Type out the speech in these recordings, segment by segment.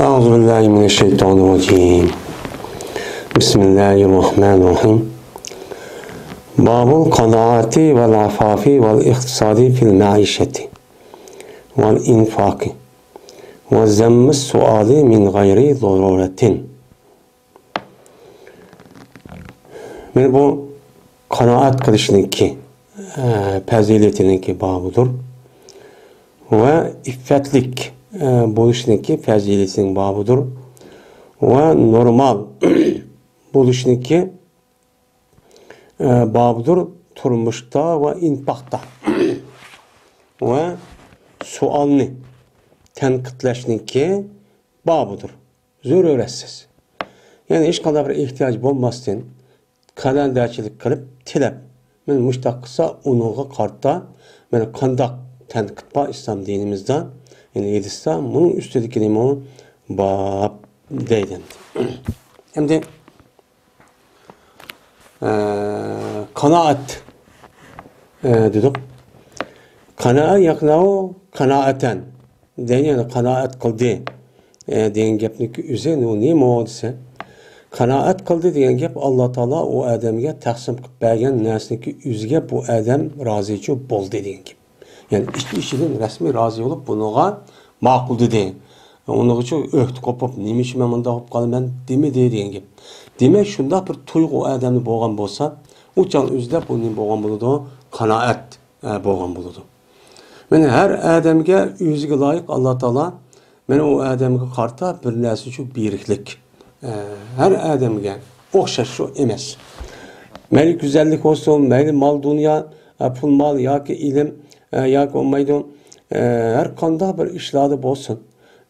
أعوذ بالله من الشيطان الرجيم بسم الله الرحمن الرحيم باب القناعة والعفاف والاقتصاد في المعيشة والإنفاق وذم السؤال من غير ضرورة. Men bu kanaat kılışınki faziletinki babıdır ve iffetlik buluşunki faziletinin babıdır ve normal buluşunki babıdır turmuşta ve infakta ve sualni tenkitleşinki babıdır. Zor öğretsiz. Yani hiç kadar bir ihtiyaç olmasın. Kalenderçilik kılıp tilep. Men müştakkısa onuğa kartta men kandak tenkitba İslam dinimizde yani yedistan bunun üstündeki limon bab deyden. Hem de kanaat dedik. Kanaat yaknağı kanaaten yani kanaat kıldı deyen gepniki üzerine o ne muadise kanaat kıldı deyen gep Allah Teala o adamga taqsim qilib bergan narsaniki üzge bu adam razıcı bo'ldi degan gep. Yani işçinin resmi razı olup bunuğa ma'qul dedi. Onun için öhtü kopup nima uchun men bunda qolib qolaman demedi degan gep. Demek shunda bir tuyg'u adamni bo'lgan bo'lsa, u chon o'zida bu nima bo'lgan bo'ladi? Qanoat bo'lgan bo'ladi. Mana har adamga o'ziga loyiq Allah Teala mana u adamga qarta bir narsa uchun beriklik. Her adamga o'xshash shu emas. Mayli güzellik olsun, mayli mal dünya, pul mal yoki ilm yoki olmaydi. Her qanday bir ishlarda bo'lsin.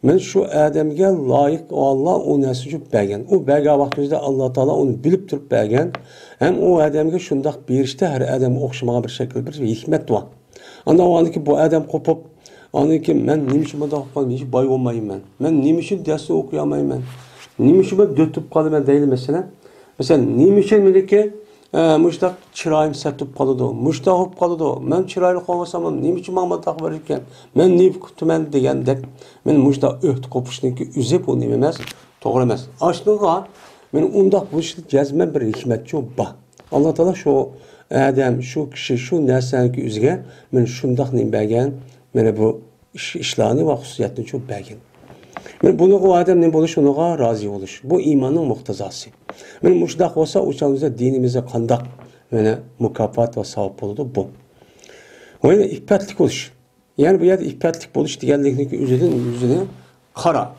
Men shu adamga loyiq Allah o narsa uchun bergan. U bergan vaqtida Allah Taala uni bilib turib bergan. Ham u adamga shundoq berishda har adam o'xshamagan bir shakl bir hikmat bor. Anda o'aniki bu adam qopib, aniki men nima uchun bunday qilib boy olmayman. Men nima uchun dars o'qiy olmayman. Nima uchun ben dötüp qolaman deyli mesela. Mesela nima uchun meniki mushtaq chiroyim satib qoladi. Mushtaq bo'lib qoladi. Men chiroyli qolmasam nima uchun menga taq ber ekan? Men nima kutaman degandek. Men mushtaq o'ht qo'pishniki uzib u nima emas, to'g'ri emas. Aslida men undaq bo'lishni jazman bir hikmatchi bor. Alloh taolo shu adam, shu kishi, shu narsaniki o'ziga men shundaq nima bergan, mana bu ishlarni va xususiyatni uchun bergan. Men bunu o adam ne buluş onuğa razı oluş. Bu imanın muhtazası. Men muşdak olsa uçağımızda dinimize kandak ve mukafat ve savap oldu bu. O yüzden iffetlik oluş. Yani bu yerde iffetlik buluş diğerliğindeki yüzüne kara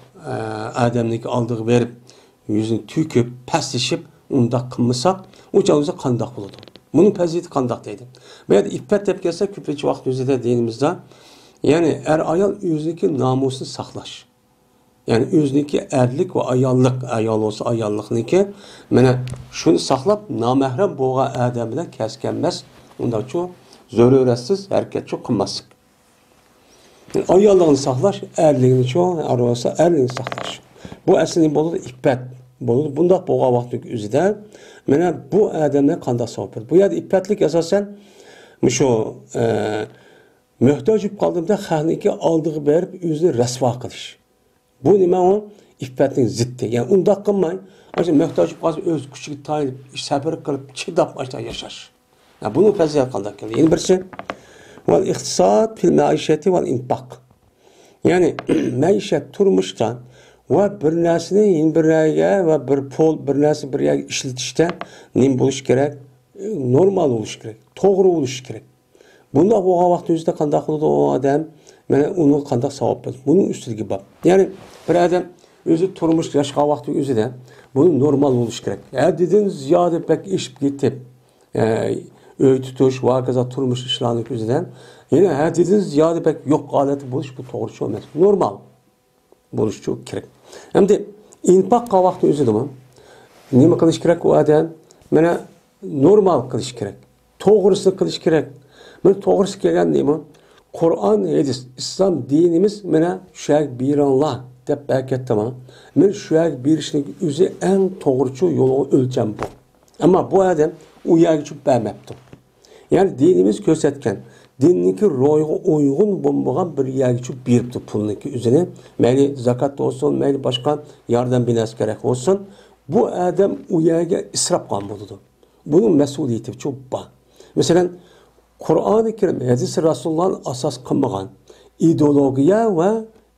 adamdaki aldığı verip yüzünü tüküp pesleşip onda kımısak uçağımızda kandak oldu. Bunun peziyeti kandak deydi. Veya iffet tepkisi küpreci vakti yüzüde dinimizde yani ayal yüzündeki namusunu saklaş. Yani özünki erlik ve ayallık, ayal olsa ayallıkniki, mene şunu saklap namahrem boğa adam bilen keskenmez. Ondan çok zor öğretsiz, herkes çok kılmazsın. Yani ayallığını saklaş, erliğini çok, arabası erliğini saklaş. Bu aslında boludu ippet, boludu. Bunda boğa vakti üzüde, mene bu adamla kanda sohbet. Bu yerde ippetlik esasen, şu mühtacip kaldığımda xahniki aldığı verip yüzünü resva kılış. Bu nima o? İffetning ziddi. Yani undaq qilmay, aslında muhtoj bo'lib o'z kuchiga tayinib, sabr qilib, chidab başta yashash. Yani bunu fazilat qanday keldi? Yana birisi val iqtisod fil maishati val infaq. Yani maishat turmushda va bir narsani bir va bir pul bir narsa bir yerga ishlatishda nim bo'lish kerak? Normal bo'lish kerak, to'g'ri bo'lish kerak. Bunda bo'lgan vaqt o'zida qanday qiladi o odam? Mana uni qanday savob bo'ladi? Buning ustiga bor. Yani bir adam özü turmuş yaşqa vaqti özüde bunu normal oluş gerek. Dedin ziyade pek iş gitip öy tutuş vakaza turmuş işlanık özüden yine dedin ziyade pek yok aleti buluş bu doğru şey olmaz. Normal buluş çok gerek. Hem de infak vaqti özüde mi? Nima qilish kerak o adam? Mana normal qilish kerak. To'g'risini qilish kerak. Men to'g'risi kelgan nima? Kur'an, hadis, İslam dinimiz mana shu biranlar deb berkatdimi. Men shu berishning o'zi eng to'g'richi yo'li o'lcham bu. Ammo bu adam u yerga bermabdi. Yani dinimiz ko'rsatgan dinniki ro'yga uygun bo'lmagan bir yerga cho'p beribdi pulniki o'zini. Mayli zakat olsun, mayli boshqa yordam berasi kerak olsun. Bu adam u yerga isrof qilgan bo'ladi. Buning mas'uliyati cho'p bor. Masalan, Qur'oni Karim hadis Rasulullohning asos qilmagan ideologiya va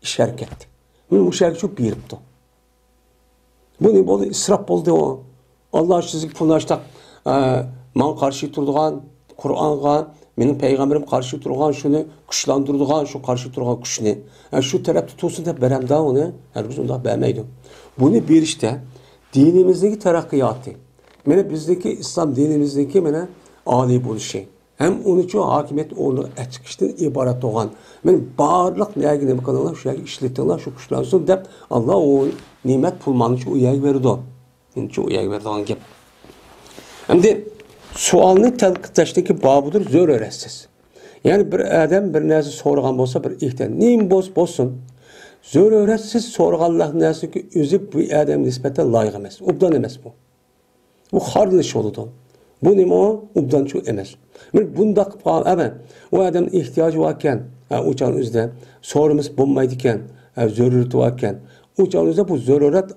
ish harakat. Buni o'sha yerga cho'p beribdi. Bu ne bo'ldi? İsrof bo'ldi o. Allah sizga pulni ashtaq man qarshi turadigan Qur'onga mening payg'ambarim qarshi turgan shuni kuchlantiradigan shu qarshi turgan kuchni shu tarafda tursin deb beramda uni hargiz undoq bermaydi. Buni berishda dinimizdagi taraqqiyoti, mana bizdagi islom dinimizdagi mana oliy bo'lishi, ham uni uchun hokimiyat o'rni chiqishdan iborat bo'lgan. Men barliq nima qilinglar, shu yerga ishlatinglar, shu kuchlansin deb Alloh u ne'mat pulmonni u yerga berdi. Endi u yerga beradigan gap. Endi sualni tanqidlashdagi bobidir zo'r o'rasiz. Ya'ni bir odam bir narsa so'ragan bo'lsa, bir ehtiyot nim bo'lsin, zo'r o'rasiz so'raganlar narsaga o'zi bu odam nisbatan loyiq emas, obdan emas bu. Bu xorlish bo'ladi. Bu nima o? Obdanchi emas. Men bundaq qilib ama u odam ehtiyoji bor ekan, o'chan o'zida so'rimiz bo'lmaydi ekan, zarurati bor ekan. O'chan o'zida bu zarurat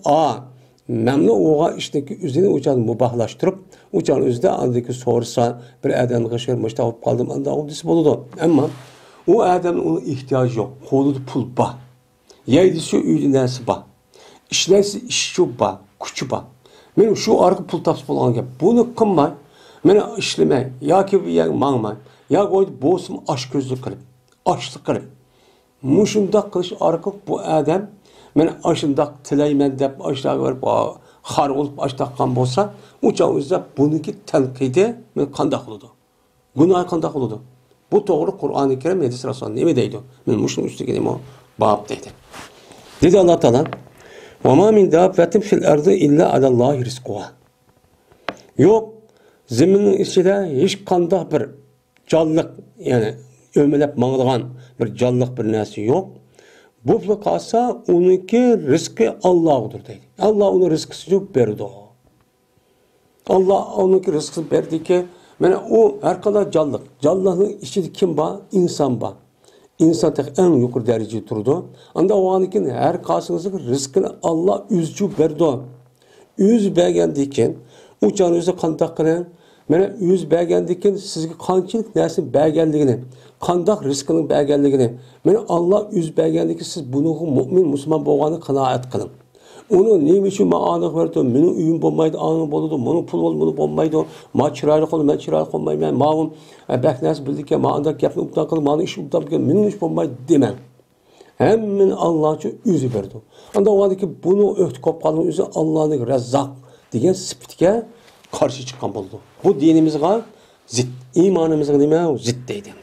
memnun oğa işteki üzerine uçan mubahlaştırıp uçan özde andaki sorsa bir adamın kaşır müştahip kaldım anda o disi buludu. Ama o adamın ona ihtiyacı yok. Koludu pul ba. Yaydisi üyünesi ba. İşlersi işçi ba. Küçü ba. Benim şu arka pul taps bulan gibi. Bunu kınmay. Beni işlemey. Ya ki bir yer mağmay. Ya koydu boğusum aş gözlü kırıp. Açlı kırıp. Muşunda kılış arka bu adam men aşındaq tilayman deb aşdağa verib xar olub aşdaqan bolsa, uçan o'zida buniki tanqidi men qanday qiladi? Gunoh qanday qiladi? Bu to'g'ri Qur'oni Karim hadis Rasul nima deydi? Men mushning ustiga nima bab deydi. Dedi Alloh taolo: "Va ma min dabbatin fil ardi illa alallohi rizquha." Yo'q, zaminning ichida hech qanday bir jonliq, ya'ni o'milab mangdigan bir jonliq bir narsa yo'q. Bu kalsa onunki rızkı Allah'ıdır deydi. Allah onun rızkısını verdi. Allah onunki rızkısını verdi ki, yani o her kadar canlılık. Canlılığın içinde kim var? İnsan var. İnsan tek en yukarı derecede durdu. Anda o anki her kasınızın rızkını Allah üzcü verdi. Üz beğendikken, uçağınızda kandak kılan, yani üz beğendikken sizge kançılık neresi beğendiğini, kandak rızkının beğendiğini, yani Allah üz beğendiği siz bunu mümin, Müslüman boğanı kanaat kılın. Onu neyim için mağanık verdi, benim üyüm olmaydı, anım oldu, benim pul olmadı, olmaydı, ma çıraylık oldu, ben çıraylık olmayım, ben mağum, beknesi bildik ya, mağandak yapını uptan kılın, mağanı iş uptan kılın, benim iş olmaydı demem. Hemen Allah için üzü verdi. Anda o anda ki bunu öhtü kopkalın üzü Allah'ın rezzak diyen spitike karşı çıkan buldu. Bu dinimizde zıt, imanımızda değil mi? Zıt deydi.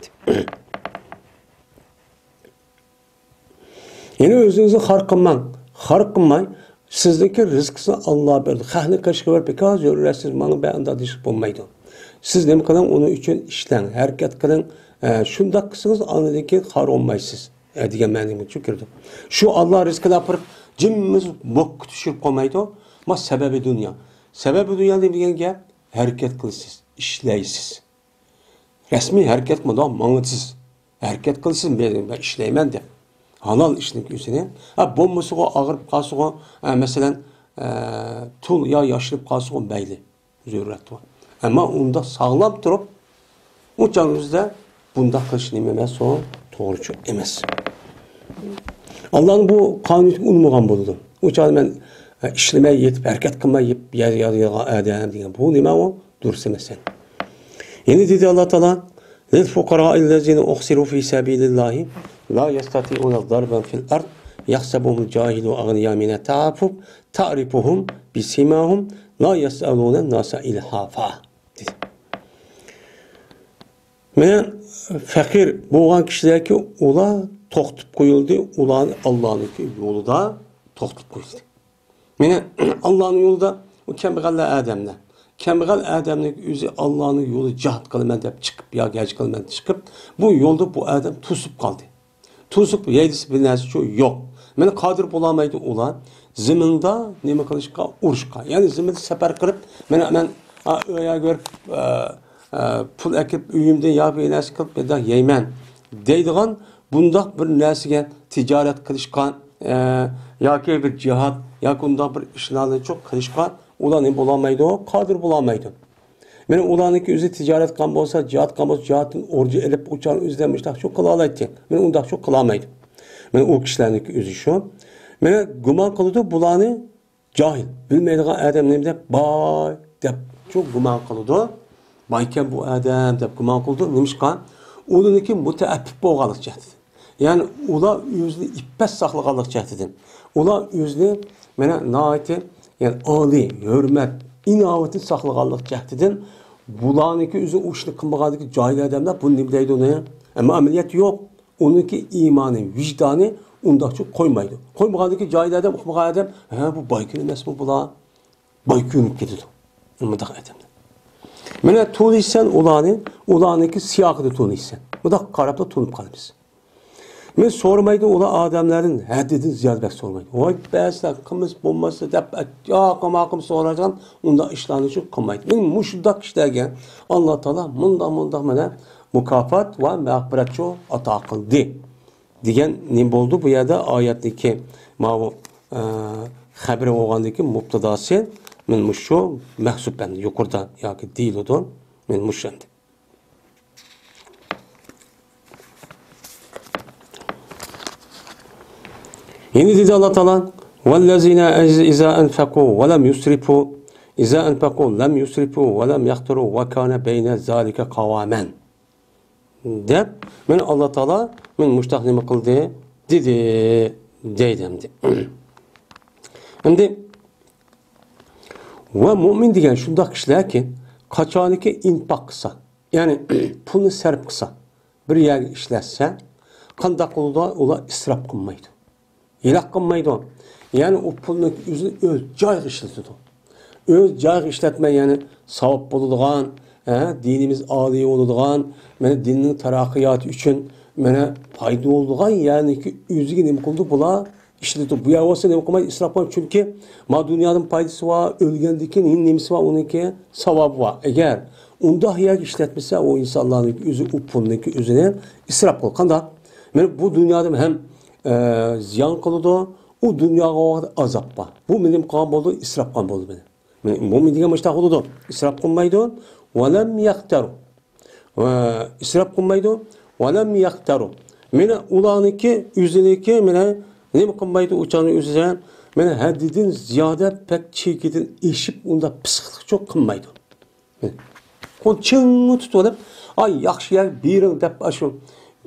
Yani özünüzü harkınmay, sizdeki rızkısını Allah'a verdi. Xahli kaşığı ver, peki az yorulursunuz, bana beyanda dişik olmaydı. Siz ne kadar onun için işlen, hareket kılın, şundak kısınız, anladaki har olmaysınız. Diyen mənim çükürdü. Şu Allah rızkını yapırıp, cimimiz mok düşürüp olmaydı, ama sebebi dünya. Sebebi dünya demeyen ki, hareket kılısınız, işleysiz. Resmi hareket mi da manıtsız. Hareket kılsın, ben işleymen de. Halal işinin üstüne. Bombası o ağırıp kalsı o, mesela tul ya yaşırıp kalsı o beyli. Zürret var. Ama onda sağlam durup, uçağınızda bunda kılışın emez o, doğrucu emez. Allah'ın bu kanunu unutmagan buldu. Uçağın ben işlemeye yetip, hareket kılmaya yetip, yer diyen bu nime o? Dursun sen. Yine dedi Allah Teala: "Lil-fuqara'i allazina uhsiru fi sabilillahi la yastati'una darban fil ard yahsabuhum cahilu aghniya min ta'affuf ta'rifuhum bisimahum la yas'aluna nasa ilhafa." dedi. Mene fakir boğan kişiler ki ola toxtup koyuldu, ulan Allah'ın yolu da toxtup koyuldu. Mene Allah'ın yolu da o kembeğaller adamlar. Kembeğal adamın yüzü Allah'ın yolu cihat kılmen deyip çıkıp ya gerçek kılmen çıkıp bu yolda bu adam tusup kaldı. Tusup yeydisi bir neresi şu yok. Mene kadir bulamaydı ulan ziminde neme kılışka uruşka. Yani ziminde sefer kırıp ben öyle görüp pul ekip uyumda ya bir narsa qilib bir yeyman deydigan bundaq bir narsaga tijorat qilishgan yoki bir jihad yoki undaq bir ishlarni çok qilishgan ular nima bo'lolmaydi, qodir bo'lolmaydi. Mana ularniki o'zi tijorat qilgan bo'lsa, jihad qilgan bo'lsa, jihatdan o'rji ilib o'chani o'zidan mushtaq shu qila oladi. Mana undaq shu qila olmaydi. Mana u kishilarniki o'zi shu. Mana gumon qiladi bularni jahil, bilmaydigan odam nima deb boy deb çok gumon qiladi. Boykan bu odam deb gumon qildi. Nimishqa? Ularniki mutaaffif bo'lganlik jihatidan. Ya'ni ular o'zini iffat saqlaganlik jihatidan. Ular o'zini mana noiti, ya'ni oliy, hurmat, inovatni saqlaganlik jihatidan bularniki o'zi o'shni qilmaganligi joyli odamlar buni nima deydi uni? Ammo amaliyat yo'q. Uniki iymoni, vijdoni undaqcha qo'ymaydi. Qo'ymaganligi joyli odam, o'qimagan odam, ha bu boykun emasmi bular? Boykun ketadi. Umidaq odamlar. Mana to'laysan ularniki siyog'ida to'laysan. Bundaq qarabda to'lib qolamiz. Men so'ramaydi ular odamlarning haddidan ziyodat so'ramaydi. Voy ba'zlar qilmish bo'lmasa deb yoqamaqim so'ragan unda ishlarni shu qilmaydi. Men mushundaq ishlarga Alloh taolo mundaq mana mukofot va mag'firatcho ato qildi. Degan nima bo'ldi bu yerda oyatdagi mana xabar bo'lgandagi mubtadosi men mushu mahsuban yuqorida yoki deyiladi. Men mushandi. Yine dedi Allah Teala وَالَّذِينَ إِذَا أَنْفَقُوا وَلَمْ يُسْرِفُوا إِذَا أَنْفَقُوا لَمْ يُسْرِفُوا وَلَمْ يَقْتُرُوا وَكَانَ بَيْنَ ذَلِكَ قَوَامًا deb men Allah Teala men muştaq nima qildi dedi deydimdi. Endi va mu'min degan shundoq kishilarki qachoniki infaq qilsa, ya'ni pulni sarf qilsa, bir yerga ishlatsa, qanday qiladi ular isrof qilmaydi. Yilaq qilmaydi. Yani o pulni o'zini o'z joyiga ishlatadi. O'z joyiga ishlatmay, ya'ni savob bo'ladigan, dinimiz oliy bo'ladigan, mana dinning taraqqiyoti uchun mana foyda bo'ladigan, ya'ni ki o'ziga nima qildi bular ishlatadi. Bu yo'lsa nima qilmaydi, isrof qilmaydi. Chunki ma dunyoning foydasi va o'lgandan keyin nimasi va uniki savob va agar unda yerga ishlatmasa, o insonlarning o'zi u pulniki o'zini isrof qiladi. Qanday? Mana bu dunyoda ham ziyon qiladi, u dunyoga azob bor. Bu mening qilgan bo'ldi, isrof qilgan bo'ldi meni. Mo'min degan mushtaq bo'ladi, isrof qilmaydi, va lam yaqtaru. Va isrof qilmaydi, va lam yaqtaru. Meni ularniki o'ziniki meni nima qilmaydi, o'chani o'zidan meni haddidan ziyoda pek chekidan eshib unda psixik cho'q qilmaydi. Qo'lchingni tutib olib, ay yaxshi yer bering deb shu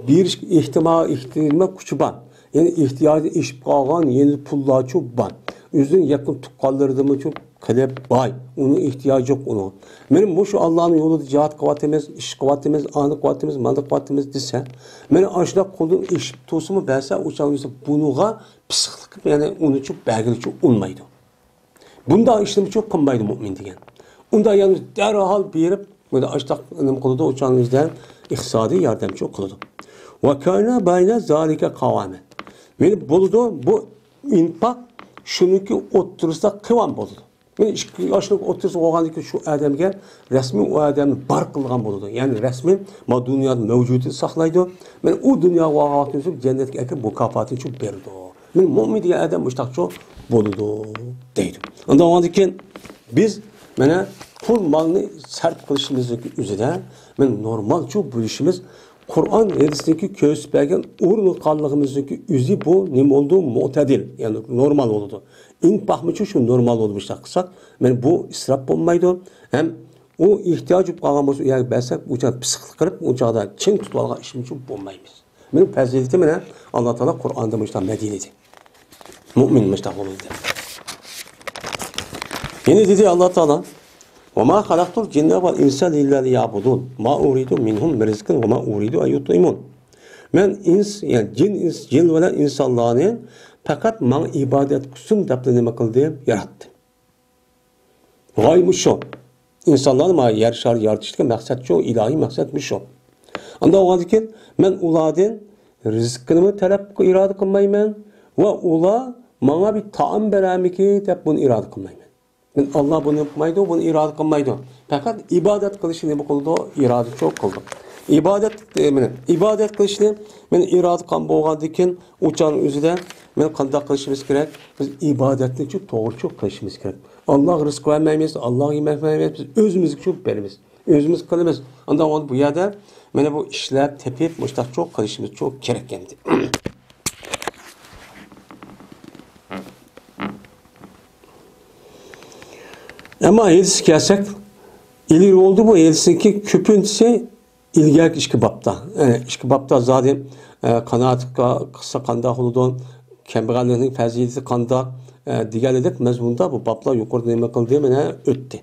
berish ehtimol kuchi bor. Yani ihtiyacı eşip kalgan yeni pullar çok var. Özün yakın tukallarımı çok kalep bay. Onun ihtiyacı yok onun. Benim bu şu Allah'ın yolu cihat kuvvetimiz, iş kuvvetimiz, anı kuvvetimiz, mandık kuvvetimiz dese. Benim aşağıda kolun eşip tosumu verse uçağınızda bunuğa psixik yani onu çok belgeli çok olmaydı. Bunda işlemi çok kılmaydı mümin diyen. Onda yalnız derhal birip böyle aşağıda koluda uçağınızdan iktisadi yardımcı kıldı. Ve kâne bayne zâlike kavâme. Meni bo'ldi bu infaq shuniki o'ttirsa qiyon bo'ldi. Men 2 yoshlik o'ttirsa bo'lgandan shu odamga rasmiy u odamni bar qilgan bo'ldi. Ya'ni rasmiy ma dunyoda mavjudini saqlaydi. Men u dunyo vaqtini shu jannatga akib mukofotini shu berdi. Men mu'min degan odam mushtaqcho bo'ldi deydi. Undan keyin biz mana pul molni sarf qilishimizning o'zida men normal shu bo'lishimiz Kur'an hadisindeki kösbergen urnu kallıgımızdaki üzü bu ne oldu mu'tadil yani normal oldu. İnfaq mı şu normal olmuş taksak. Yani bu israf olmaydı. Hem o ihtiyacı kalgan olsa yani belki uçak psixik kırıp uçakta çin tutulga işim için olmayız. Benim faziletim ne? Allah Teala Kur'an'da müştak Medine'de. Mümin müştak oldu. Yine dedi Allah Teala وَمَا خَلَقْتُ الْجِنَّ وَالْاِنْسَ لِلَّا لِيَعْبُدُونَ مَا اُرِيدُ مِنْهُمْ مِرِزْقٍ وَمَا اُرِيدُ اَيُّطْعِمُونَ Men yani cin ve insanlarını fakat bana ibadet kutsun depleneme kıldı, yarattı. Gaymış o. İnsanlar bana yer şar yaratıştığı maksat şu, ilahi maksatmış o. Anda o halde ben uladın rızkını talep irade kılmayım ve ula bana bir taam veremi ki de bunu irade kılmayım. Men Allah bunu yapmaydı, bunu irade qilmaydi. Faqat ibodat qilishni nima qildi? Irode çok qildi. İbadet qilishni men irode qilgan bo'lgandan keyin o'chaning o'zida men qanday qilishimiz kerak? Biz ibodatni to'g'ri qilishimiz kerak. Allah rizq vermaymiz, Allah yemek vermaymiz, biz özümüzü çok berimiz. Özümüz qilamiz. Ondan bu yerda mana bu ishlar tepib, mushtaq çok qilishimiz çok kerak endi. Ama hadis kelsak, ileri oldu bu hadisinki köpüntüsü ilgili işki babda. Yani işki babda zaten kanaat kısa kanda huludun, kemberliğinin fazileti kanda diğerledik mezmunda bu bablar yukarıda neme kıldığı mene öttü.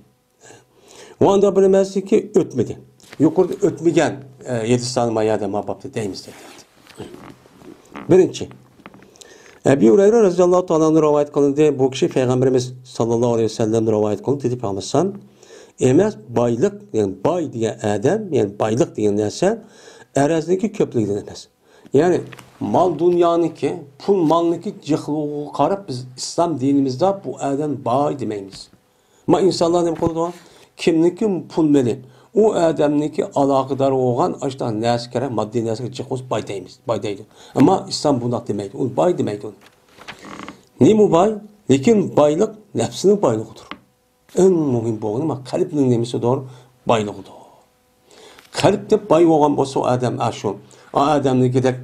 O anda bilemezdi ki ötmedi. Yukarıda ötmegen Yedistan mayada mabapta deyimiz dedi. Birinci. Ebu Hureyre radıyallahu ta'ala'nın rivayet kılındı. Bu kişi Peygamberimiz sallallahu aleyhi ve sellem rivayet kılındı. Dedi Peygamberimiz emas baylık, yani bay diye adam, yani baylık diye neyse erazdaki köplükten emas. Yani mal dünyanınki, pul malniki cıhlığı karab biz İslam dinimizde bu adam bay demeyimiz. Ama insanlar ne konuda? Kimniki pul meli? O adamniki alakadar olan açıdan neyse kere maddi neyse cıhlığı bay deyimiz. Bay deydi. Ama İslam buna demeydi. O bay demeydi onu. Ne mu bay? Lekin baylık nefsinin baylığıdır. En mühim bu ama kalbinin nemisi doğru baylığıdır. Kalpte bay olan bolsa o adam aşu. O adamni gidek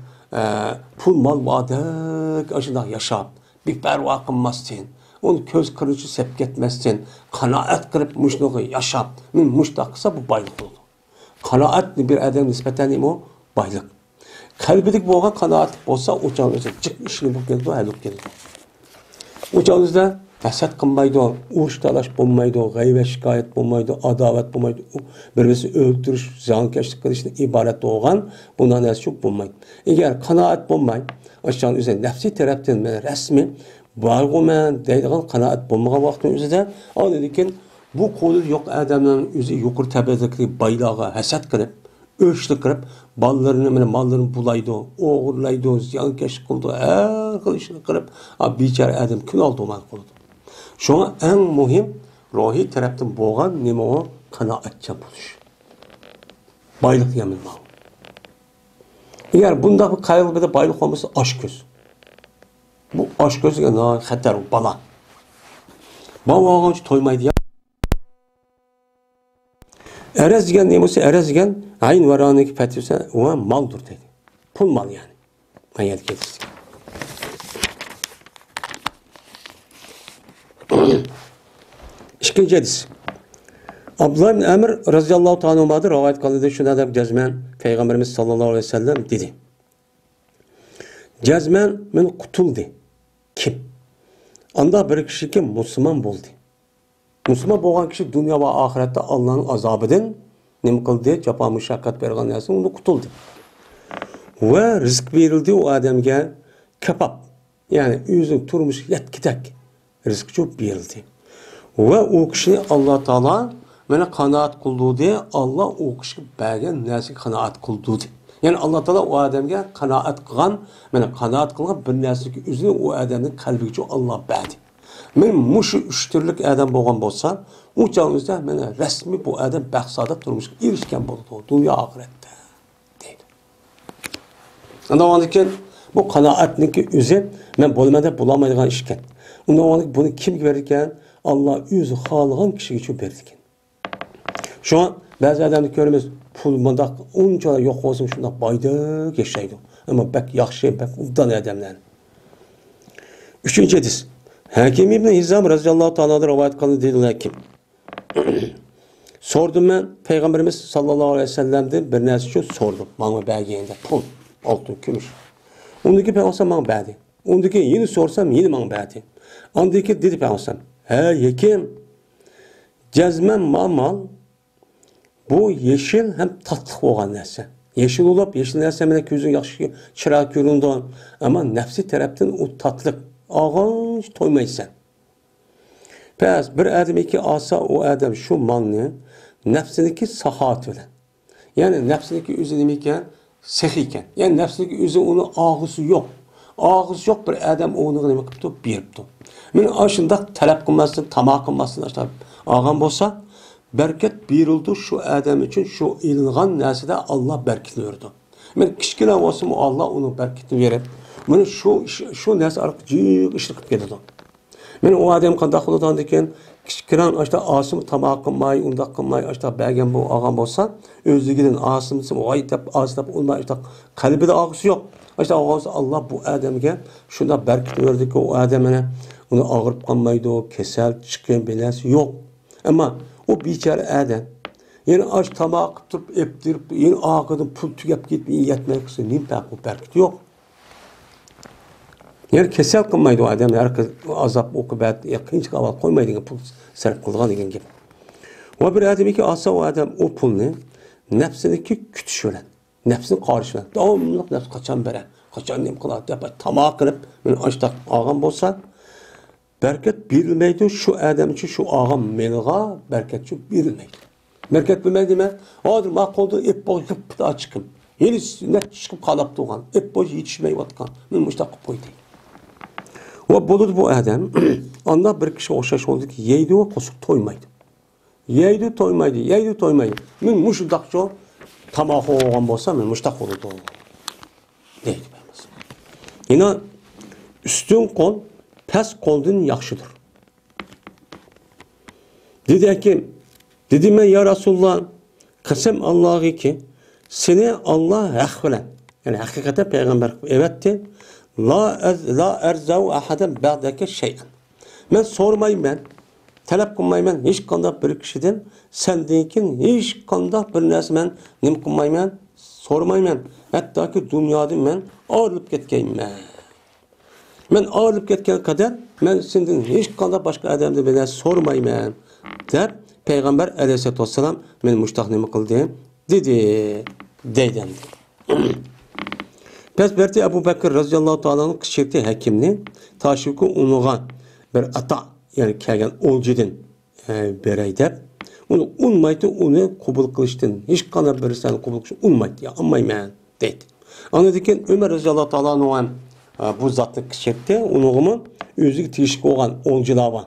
pul mal vadak aşıda yaşap. Bir perva qilmasdan, onu köz kırıcı sepk etmezsen, kanaat kırıp muşluğu yaşap. Men muştaq qilsa bu baylık olur. Kanaatli bir adam nispeten o baylık. Kalbidik boğan kanaat olsa uçağınızda çık işini bu geldi, haluk geldi. Uçağınızda hasad qilmaydi, urush talash bo'lmaydi, g'aybat shikoyat bo'lmaydi, adovat bo'lmaydi, bir-birini o'ldirish, ziyonkashlik qilishdan iborat bo'lgan bundan narsa yo'q bo'lmaydi. Agar qanoat bo'lmay, o'shan o'zi nafsiy tarafdan men rasmiy borman deydigan qanoat bo'lmagan vaqtning o'zida, lekin bu qo'li yo'q odamning o'zi yuqori tabaqadagi boylarga hasad qilib, o'shlik qilib, bolalarini, mollarini bulaydi, o'g'irlaydi, ziyonkashlik qildi, har xil ishni qilib, bechora odam kun oldi man qildi. Şuna en mühim ruhi taraftan boğan nima o kanaatçı buluş. Baylık yemin var. Eğer bunda bir kaygıda baylık olması aşk göz. Bu aşk gözü ne hater bala. Baba ağaç toymaydı ya. Erez diyen nemisi erez diyen aynı varanındaki fethüse o maldır dedi. Pul mal yani. Ayet getirdik. İkinci hadis. Abdullah ibn Amr radıyallahu ta'ala anhu'dan rivayet kılındı. Şuna da cezmen Peygamberimiz sallallahu aleyhi ve sellem dedi. Cezmen men kutuldu. Kim? Anda bir kişi ki Müslüman oldu. Müslüman olan kişi dünya ve ahirette Allah'ın azabından ne kıldı? Capa müşakkat vergan yersin onu kutuldu. Ve rızk verildi o adamga kapap. Yani yüzün turmuş yet gitek. Rızk çok verildi. Ve o kişi Allah Teala bana kanaat kıldı diye Allah o kişi bergen neresi kanaat kıldı diye. Yani Allah Teala o adamga kanaat kılgan, bana kanaat kılgan bir neresi ki üzerine o adamın kalbi çok Allah berdi. Men muşu üç türlük adam boğan bolsa, o çağımızda bana resmi bu adam bahsada durmuş, erişken buldu o dünya ahirette değil. Ondan sonra bu kanaatniki üzeri ben bulmada bulamayacağım işken. Ondan sonra bunu kim verirken Allah yüzü xalığın kişi için verdik. Şu an bazı adamı görürüz, pul mındak, onca yok olsun şunda baydık yaşaydı. Ama bek yaxşı, bek udan adamlar. Üçüncü hadis. Hakim İbn Hizam radıyallahu ta'ala rivayet kıldı dediler ki, sordum ben Peygamberimiz sallallahu aleyhi ve sellem'den bir nersi için sordum. Bana belgeyinde pul, altın, gümüş. Ondaki Peygamber bana verdi. Ondaki yeni sorsam yeni bana verdi. Ondaki dedi Peygamber, he yekim, cezmen mal, bu yeşil hem tatlı olan nerse. Yeşil olup, yeşil nerse mene gözün yaxşı çırak göründü. Ama nefsi taraftan o tatlık, ağaç toymaysan. Pes bir adam iki asa o adam şu malını nefsindeki sahat öyle. Yani nefsindeki üzü demeyken sehiken. Yani nefsindeki üzü onun ağısı yok. og'iz yo'q bir odam o'g'liga nima qilibdi, beribdi. Men ashundaq talab qilmasdan, tamoq qilmasdan olgan bo'lsa, berkat berildi shu odam uchun, shu ilingan narsada Alloh berkat berdi. Men kichkina bo'lsa-mu Alloh uni berkatini berib, mana shu narsa orqali jiq ish qilib ketadi. Men o odam qanday qiladi ekan, kichkina ashta osim tamoq qilmay, undaq qilmay, ashta bergan bu olgan bo'lsa, o'zligidan osimsi voy deb oslab unday ashta qalbida og'isi yo'q. Ashta og'isi Allah bu odamga shunda berkat berdiki, o odamni uni og'rib qolmaydi, kasal chiqqan belasi yo'q. Ammo o bechora odam yani aç tamoq qilib turib, eptirib, yani og'idan pul tugab ketib, yetmay qilsa, nima bu berkat yo'q. Yani kesel qilmaydi o adam, azap okubat, qiyinchilik avval qo'ymaydigan pul sarf qilgan degan gap. Va bir odamki olsa o adam o pulni nafsiniki kutish bilan, nafsini qarish bilan, davomli nafs qachon berar, qachon nima qiladi deb tamoq qilib, men ashtaq olgan bo'lsa, berkat berilmaydi shu odam uchun, shu olgan melga berkat uchun berilmaydi. Berkat bilmaydimi? Hozir maqolda ep bo'yib chiqib, yeni net chiqib qolib turgan, ep bo'y yetishmayotgan, men mushtaq qilib qo'ydim. Ve bulur bu adam, onda bir kişi o'xshash oldu ki, yeydi ve qo'shiq to'ymaydi. Yeydi to'ymaydi. Men mushundaqcha tamoq olgan bo'lsa, men mushtaq bo'ladi. Deydi bilamiz. Yine üstün qo'l past qo'ldan yaxshidir. Dedi men ya Rasulullah, qasam Allohga ki, seni Allah haq bilan, yani hakikaten peygamber evetti. La erzav ahadan ba'daka şey'an. Men sormayman, talab qilmayman hech qanday bir kishidan sendan hech qanday bir narsa men nima qilmayman, so'ramayman. Hattoki dunyodan men ayrilib ketganman. Men ayrilib ketgan qadar men sendan hech qanday boshqa odamdan bir narsa so'ramayman deb payg'ambar alayhisolatu vassalam men mushtaq nima qildi deydi. Pes berti Ebu Bekir radıyallahu ta'ala'nın kışırtı hekimini taşıkı unuğa bir ata yani kelgen olcudun bereydep onu unmaydı onu kubul kılıştın hiç kadar birisi kubul kılıştın unmaydı ya anmayman deydi. Anladıkken Ömer radıyallahu ta'ala'nın bu zatlı kışırtı unuğumu özlük tişik olan olculağa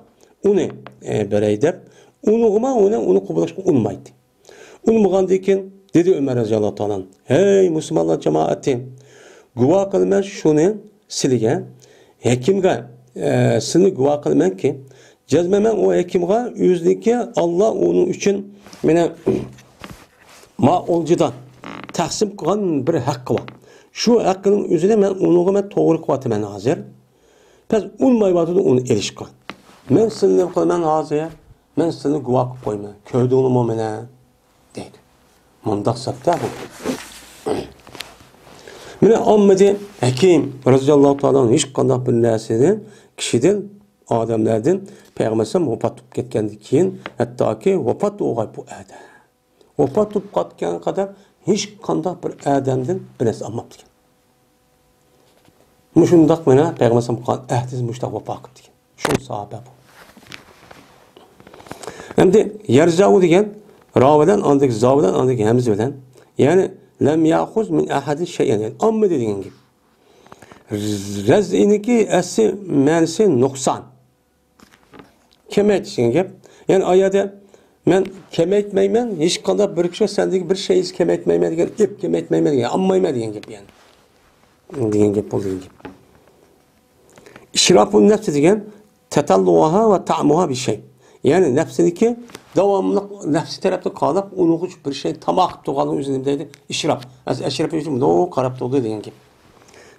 onu bereydep unuğuma onu kubul kılıştın unmaydı. Unmağandayken dedi Ömer radıyallahu ta'ala'nın hey Müslümanlar cemaati guvoh qilman shuni sizga hekimga seni guvoh qilman ki jazmaman o hekimga o'zniki Alloh uning uchun meni ma oljidan taqsim qilgan bir haqqi bor. Shu haqqining o'zida men uni to'g'ri qilyapman hozir. Biz unmayotdi uni erishgan. Men seni qilman hozir, men seni guvoh qilib qo'yman. Ko'rdingmi meni deydi. Mundaq sabda bu. Mene Ahmedi Hakim radıyallahu ta'ala'nın hiç qanday bir narsani kişiden, adamlardan Peygamber'den vafat etib ketgandan keyin hattoki vafat bo'lgan bu adam. Vafat etib qatgan qadar hiç qanday bir adamdan bir narsa olmabdi. Mushundaq mana Peygamber'den qilgan ahdiz mushtaq vafot qildi. Shu sahoba bu. Endi yarzavu degan ravidan andik zavidan andik hamz bilan yani lem ya'khuz min ahadin şey'en yani amma dediğin gibi. Rez'iniki esi ma'nisi nuqson. Kemaytishgan gap. Yani ayada men kemaytmayman, hech qanday bir kishi sendagi bir şeyiz kemaytmayman degan, ep kemaytmayman degan, ammayman degan gap yani. Degan gap bo'ldi degan. İşrafun nefs degan tatalluha ve ta'muha bir şey. Yani nefsiniki davamlı nefsi tarafta kalıp onu bir şey tamak tuğanın üzerindeydi. İşraf. Eşraf için o karab tuğdu diyen gibi.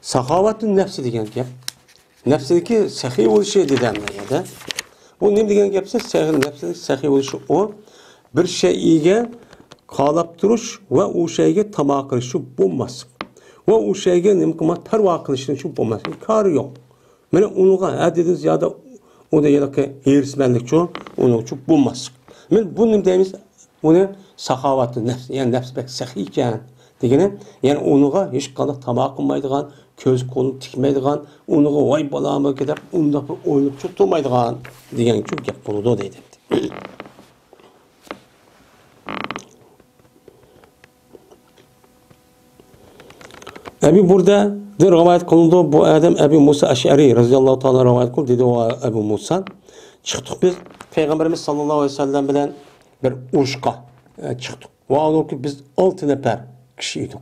Sahavatın nefsi diyen gibi. Nefsindeki sahi oluşu dediğim ya da. Bu ne diyen gibse nefsindeki sahi oluşu o bir şeyge kalıp duruş ve o şeyge tamak kılışı bulmaz. Ve o şeyge nimkıma perva kılışının şu bulmaz. Karı yok. Yani onu adediniz ya da o da yalaka hırsmenlik çoğu onun çok bulmaz. Men bunu deyimiz bunu sahavatı nefs yani nefs pek sahiyken degene yani onuğa hiç qanday tamoq qilmaydigan, ko'z qo'lni tikmaydigan, onuğa voy bolamı deb unda o'ylab turmaydigan degan çok gap bo'ladi deydi. Abi burada rivayet kılındı bu adam Ebu Musa Eş'ari radıyallahu ta'ala rivayet kıldı dedi o Ebu Musa. Çıktık biz Peygamberimiz sallallahu aleyhi ve sellem bilen bir uçka çıktık. Ve o ki biz 6 nefer kişiydik.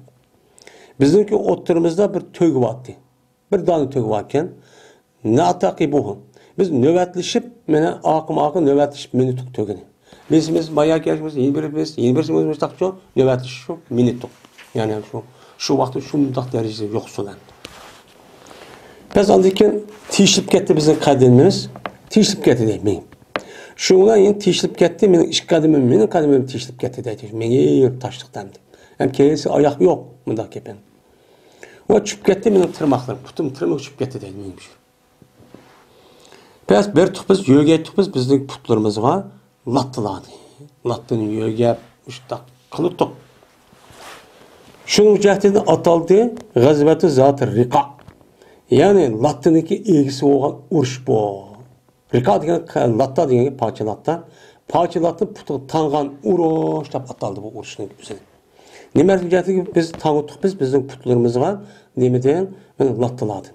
Bizimki oturumuzda bir tög vardı. Bir tane tög varken ne atakibuhum. Biz nöbetleşip akım nöbetleşip minutuk tögünü. Biz bayağı gelişimiz yeni birimiz takço nöbetleşip minutuk. Yani şu vakti şu müddet derecesi yoksul endi. Biz andikin tişlip ketdi bizim kadimimiz. Tişlip ketdi deyim. Şundan yeni tişlip ketdi, mening iş kadimim tişlip ketdi deydi. Men yeyip taşlık demdi. Hem kelisi ayak yok mındak kepen. O çüp ketdi mening tırmaqlarım, putum tırmıq çüp ketdi deydi menimce. Biz bir tuq biz yo'ga aytdik bizning putlarimizga lattiladi. Lattini yo'ga muştaq qilib Şunun cahdini ataldı, gazveti zat-ı rika. Yani Lattiniki ilgisi olan uruş bu. Rika degen Latta degen parçalatta. Parçalattı putu tangan uruş dep ataldı bu uruşun üzerine. Neme cahdini biz tanıttık bizning putlarımız var. Neme degen Lattaladı.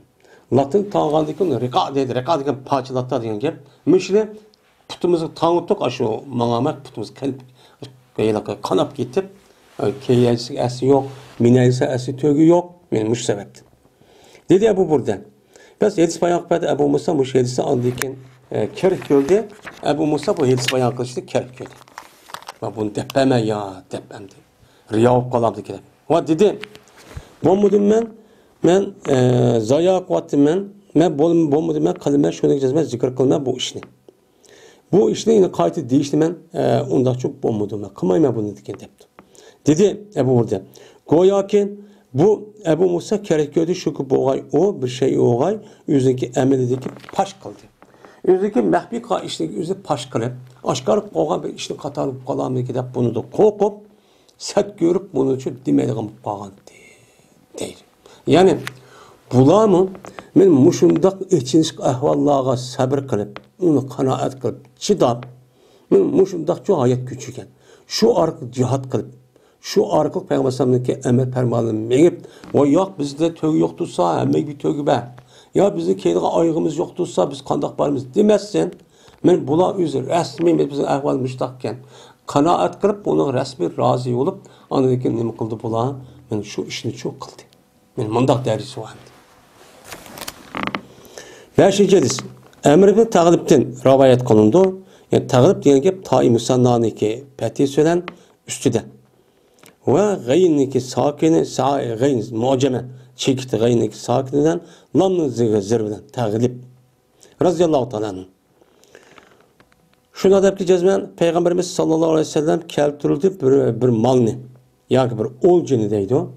Lattin tangandaki rika dedi. Rika degen parçalatta degen gap. Müşle putumuzu tanıttık aşu manamak putumuz kanap gitip Keyelsi esi yok, minelsi esi tögü yok, benim muş sebepti. Dedi Ebu burada. Biz Yedis bayan kıpede Ebu Musa muş Yedis'i andıkken kerik gördü. Ebu Musa bu Yedis bayan kılıçtı kerik gördü. Bunu depeme ya, depemdi. Riyavuk kalamdı ki. Ama dedi, bomudum ben zaya kuvvetim ben bomudum ben kalime şöyle gideceğiz, ben zikr kılmam bu işini. Bu işini yine kayıtı değişti ben, ondan çok bomudum ben. Kımayım bunu diken depti. Dedi Ebu burada. Goya ki bu Ebu Musa kerek gördü şu ki boğay o bir şey oğay yüzdeki emelideki paş kıldı. Yüzdeki mehbika işini yüzü paş kılıp aşkarıp oğay bir işini katarıp kalan bir gidip bunu da kokup set görüp bunu için demeliğim kalan değil. Yani bulamı men muşundak içiniş ahvallağa sabır kılıp onu kanaat kılıp çıdap men muşundak çok hayat küçükken şu arka cihat kılıp şu arqılıq Peyğəmbərlərimdəki əməl pərmanını meyib, o yox bizdə tögü yoxdursa, əmək bir tögü bə. Ya bizim keyliğə ayığımız yoxdursa, biz qandaq barımız deməzsən, mən bula üzr, rəsmi bizim əhval müştaqkən, qanaat qırıb, onun rəsmi razı olub, anadakı nə qıldı bula, mən şu işini çox qıldı. Mən mandaq dərisi vardı. Beşincədis, Əmr ibn Təğlibdən rivayet qılındı. Yəni, Təğlib deyən gep, Ta-i Musanna'nı ki, pəti söylən üstüdə. Ve gayniki sakini gayn muceme çekti gayniki sakininden lamın zirveden tağlip radıyallahu ta'ala. Şunu adab ki cezmen Peygamberimiz sallallahu aleyhi ve sellem keltirildi bir malını yani bir olcunu deydi o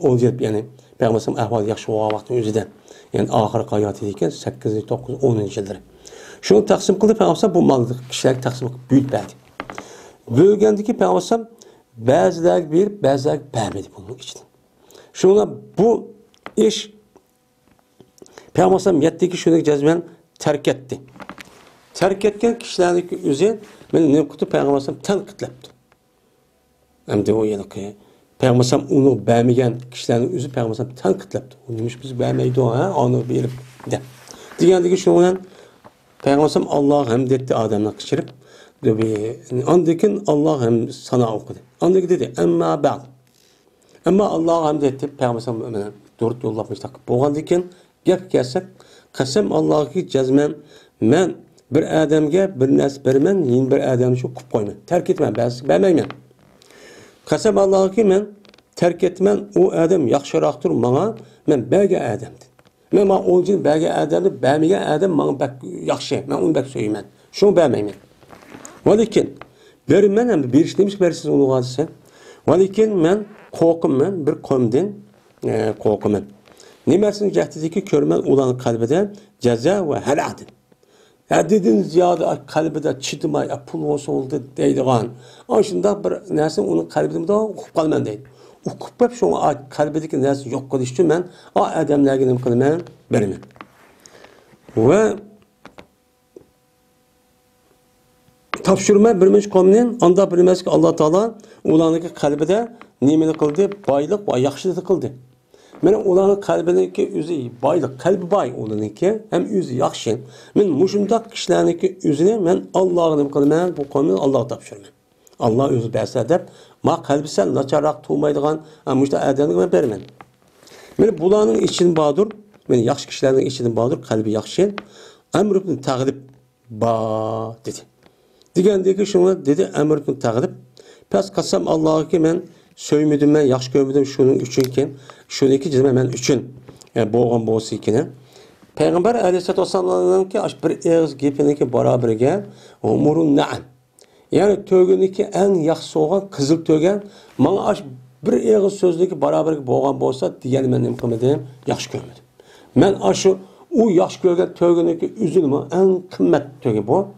olcu yani Peygamberimizin ahval yaxşı o vaktin özüden yani ahir hayatı deyken 8, 9, 10. yılları. Şunu taksim kıldı Peygamberimiz bu malı kişiler taksim kıldı büyütmedi. Bölgendeki Peygamberimiz bazılar bir, bazılar beğenmedi bunun için. Şuna bu iş Peygamber yetti ki şunu cezmen terk etti. Terk etken kişilerdeki özü beni ne kutu Peygamber tenkitlepti. Hem de o yılki Peygamber onu beğenmeyen kişilerin özü Peygamber tenkitlepti. O demiş biz beğenmeydi o ha onu bilip de. Diyendeki şundan Peygamber Allah hamd etti Adem'e kişirip andikin Allah hem sana okudu. Andik dedi emma ba'd. Ama Allah hamd etti Peygamber dört yollamıştık. Bu andikin gap kelsek qasam Allah'ı cezmen men bir adamga bir nas bermen yin bir adamni shu qilib qo'yman. Terk etman, bermayman. Qasam Allah'ı men terk etman u adam yaxshiroqdir menga men berga adamdi. Men o'lgan berga adamni bermagan adam menga bak yaxshi. Men uni bak so'yman. Shuni bermayman. Valikin bermen hem beriş demiş bersiz onu hadise. Valikin men qo'rqimman bir qomdan qo'rqimman. Nimasini cahdideki körmen olan kalbide ceza ve heladin. Hadidin ziyade kalbide çıdımay, pul olsa oldu deydiğen. Aşında bir nersin onun kalbide okup kalman deydi. Okup hep şu kalbideki nersin yok kılıştı ben o adamlarga nima qilaman beraman. Ve topshirma birmuncha qomning anda bilmaski Alloh taolo ularning qalbida nimani qildi? Boylik va yaxshilik qildi. Mana ularning qalbidagi o'zi boylik, qalbi boy ularniki, ham o'zi yaxshi. Men mushundaq kishilarniki o'zini men Allohga nima qilaman? Bu qonni Allohga topshiraman. Allah o'zi bersa deb, ma qalbi sal nacharroq tug'maydigan mushta adamga men beraman. Mana bularning ichidan bordir, men yaxshi kishilarning ichidan bordir, qalbi yaxshi. Amr ibn Tag'lib ba dedi. Degandagi shuni dedi Amr ibn Tag'lib. Pes qasam Allohga men söymedim ben, yaxşı görmedim şunun üçünken, şuniki cizme men üçün boğan boğusu ikine. Peygamber Aleyhisselatü Vesselam'ın ki bir ağız gepiniki beraberge umurun na'an. Yani tögüniki en yaxşı olan kızıl tögen, bana aş bir ağız sözlüki beraberge boğan boğusa diyen ben imkımedim, yaxşı görmedim. Ben aşı o yaxşı görgen tögüniki üzülümü en kımmet tögen bu.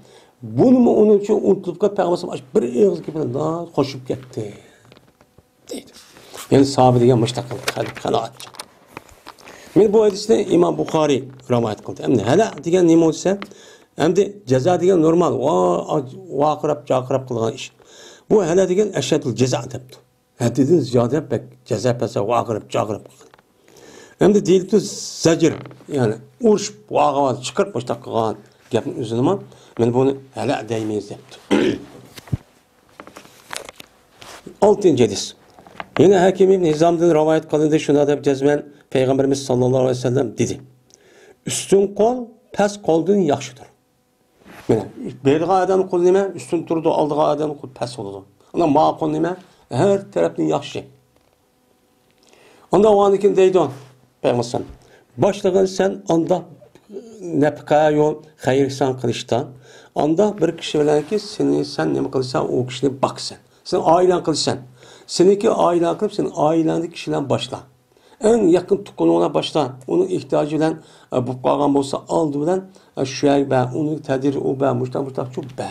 Bunu mu onun için unutulup ki Peygamber'im aş bir ağız gepine daha hoşup gitti. Deydi. Yani sahabe degan mushtaqil qanoatchi. Men bu hadisni Imom Buxoriy rivoyat qildi. Endi hala degan nima bo'lsa, endi jazo degan normal, vaqirab, chaqirab qilgan ish. Bu hala degan ashadul jazo debdi. Haddidan ziyoda bak jazo pasa vaqirab, chaqirab qilgan. Endi deyildi zajr, ya'ni urush, vaqavat, chiqirib mushtaq qilgan gapning o'zini men buni hala deymiz debdi. 6-hadis. Yine Hakim İbn Hizam'dan rivayet kılındı şuna da cezmen Peygamberimiz sallallahu aleyhi ve sellem dedi. Üstün kol, pes koldan yaxşıdır. Yani berga adam kol nime, üstün durdu, aldığı adam kol pes oldu. Ona ma kol nime, her taraftan yaxşı. Onda o anikin deydi on, Peygamber başlığın sen onda nepka yol, hayır ihsan kılıştan, onda bir kişi bilen ki sen ne kılırsan o kişini baksın. Sen ailen kılırsan. Seninki ailen kılıp senin ailendeki kişiden başla. En yakın tukununa başla. Onun ihtiyacı bilen bu kalgan olsa aldı bilen şu yer ben, onun tedir o ben, muştak çok ben.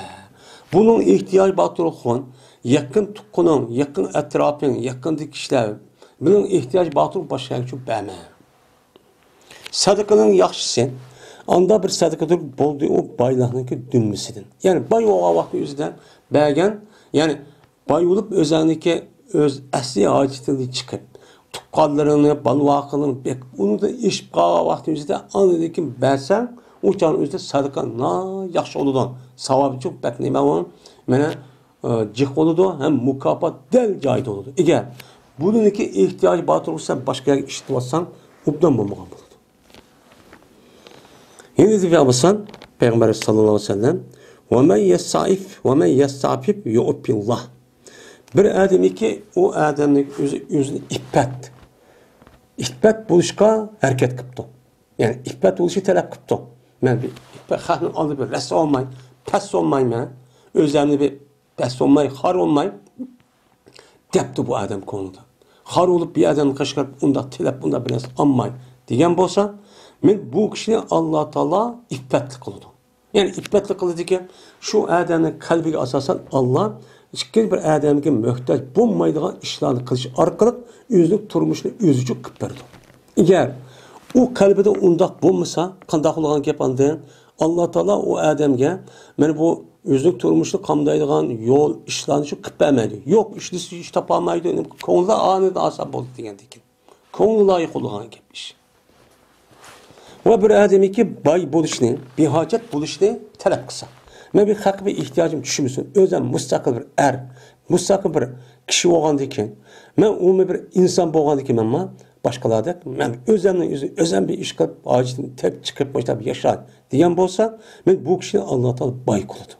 Bunun ihtiyacı batır okun. Yakın tukunun, yakın etrafın, yakındaki kişiler. Bunun ihtiyacı batır başka yer çok ben. Sadakanın yaxşısın. Anda bir sadakadır boldu o baylağınki dünmüsüdün. Yani bay o vakti yüzünden belgen, yani bay olup özellikle öz əsli hacetini çıkıp, tuqqallarını, balvaqını, onu da iş qağa vakti yüzündə anıdaki bəlsən, o canın özdə sadaka yaxşı oludu. Savabı çok bəknəmə olan, mənə cıq oludu, həm mükafat dəl cayda oludu. Eğer bunun iki ihtiyaç batır olursa, başka yer işitmezsen, obdan bulmağa buludu. Yine de yapırsan, Peygamber sallallahu aleyhi ve sellem, وَمَنْ يَسْتَعِفْ وَمَنْ يَسْتَعْفِبْ يُؤْبِّ اللّٰهِ. Bir adamı ki o adamın özünü iffet buluşka hareket kıptı. Yani iffet buluşu talep kıptı. Ben bir iffet xatını alıp bir rest olmay, pes olmay ben. Özlemli bir pes olmay, har olmay. Depti bu adam konuda. Har olup bir adamı kaşıkıp onda talep, bunda biraz anmay diyen bolsa, men bu kişini Allah Teala iffetli kıldı. Yani iffetli kıldı ki şu adamın kalbine asasen Allah hiçbir bir adamga muhtaç bo'lmaydigan ishlarni qilish orqali o'zining turmushini o'zicha qilib berdi. Agar u qalbida undaq bo'lmasa, qanday qilgan gap anda Alloh taolo u odamga mana bu o'zining turmushini qamdaydigan yo'l, ishlarni shu qilib bermaydi. Yo'q, ish topolmaydi, ko'ngli anida asab bo'ldi degandek. Ko'ngli loyiq bo'lgan gap ish. Va bir odamki boy bo'lishni, behojat bo'lishni talab qilsa, men bir haq bir ihtiyacım düşünmüsün. Özüm müstakil bir müstakil bir kişi olgandan keyin, men umumi bir insan bo'lgandan keyin men başkalarda men özüm bir iş qilib, acizini tek chiqib boshlab yashar degan bo'lsa, men bu kishini Alloh taolo boy qiladi.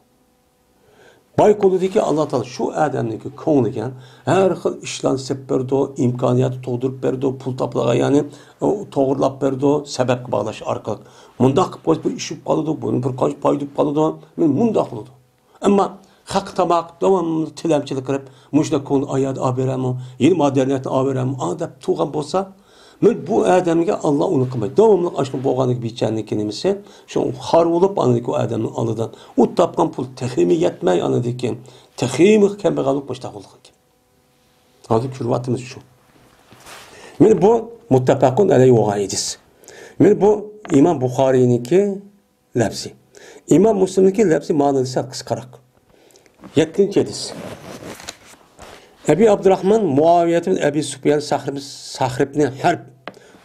Boy qiladi Alloh taolo shu odamniki ko'ngliga har xil ishlarni sepib berdi, imkoniyat tug'dirib berdi, pul toplaga ya'ni to'g'irlab berdi, sabab bog'lash orqali. Mundaq qilib bu ish qoladi, buni bir qo'sh foydib qoladi, men mundaq qiladi. Ammo haq tamoq davomli tilamchilik qilib, mushda ko'ngli oyat olib beraman, yeni madaniyatni olib beraman, deb tug'an bo'lsa, men bu odamga Alloh uni qilmaydi. Davomli ashqin bo'lganligi bichanlik nimasi, shu xor bo'lib aniki odamning oldidan u topgan pul teximi yetmay anadiki, teximi kambag'allik boshqa bo'lgan. Hozir ko'ryapmiz shu. Men bu muttafaqun alayhi va hadis. Men bu İmam Buxoriyniki lafzi. İmam Müslimniki lafzi ma'nosi qisqaroq. 7-hadis. Abi Abdurrahman Muaviyat ibn Abi Sufyan Sahr ibn Harb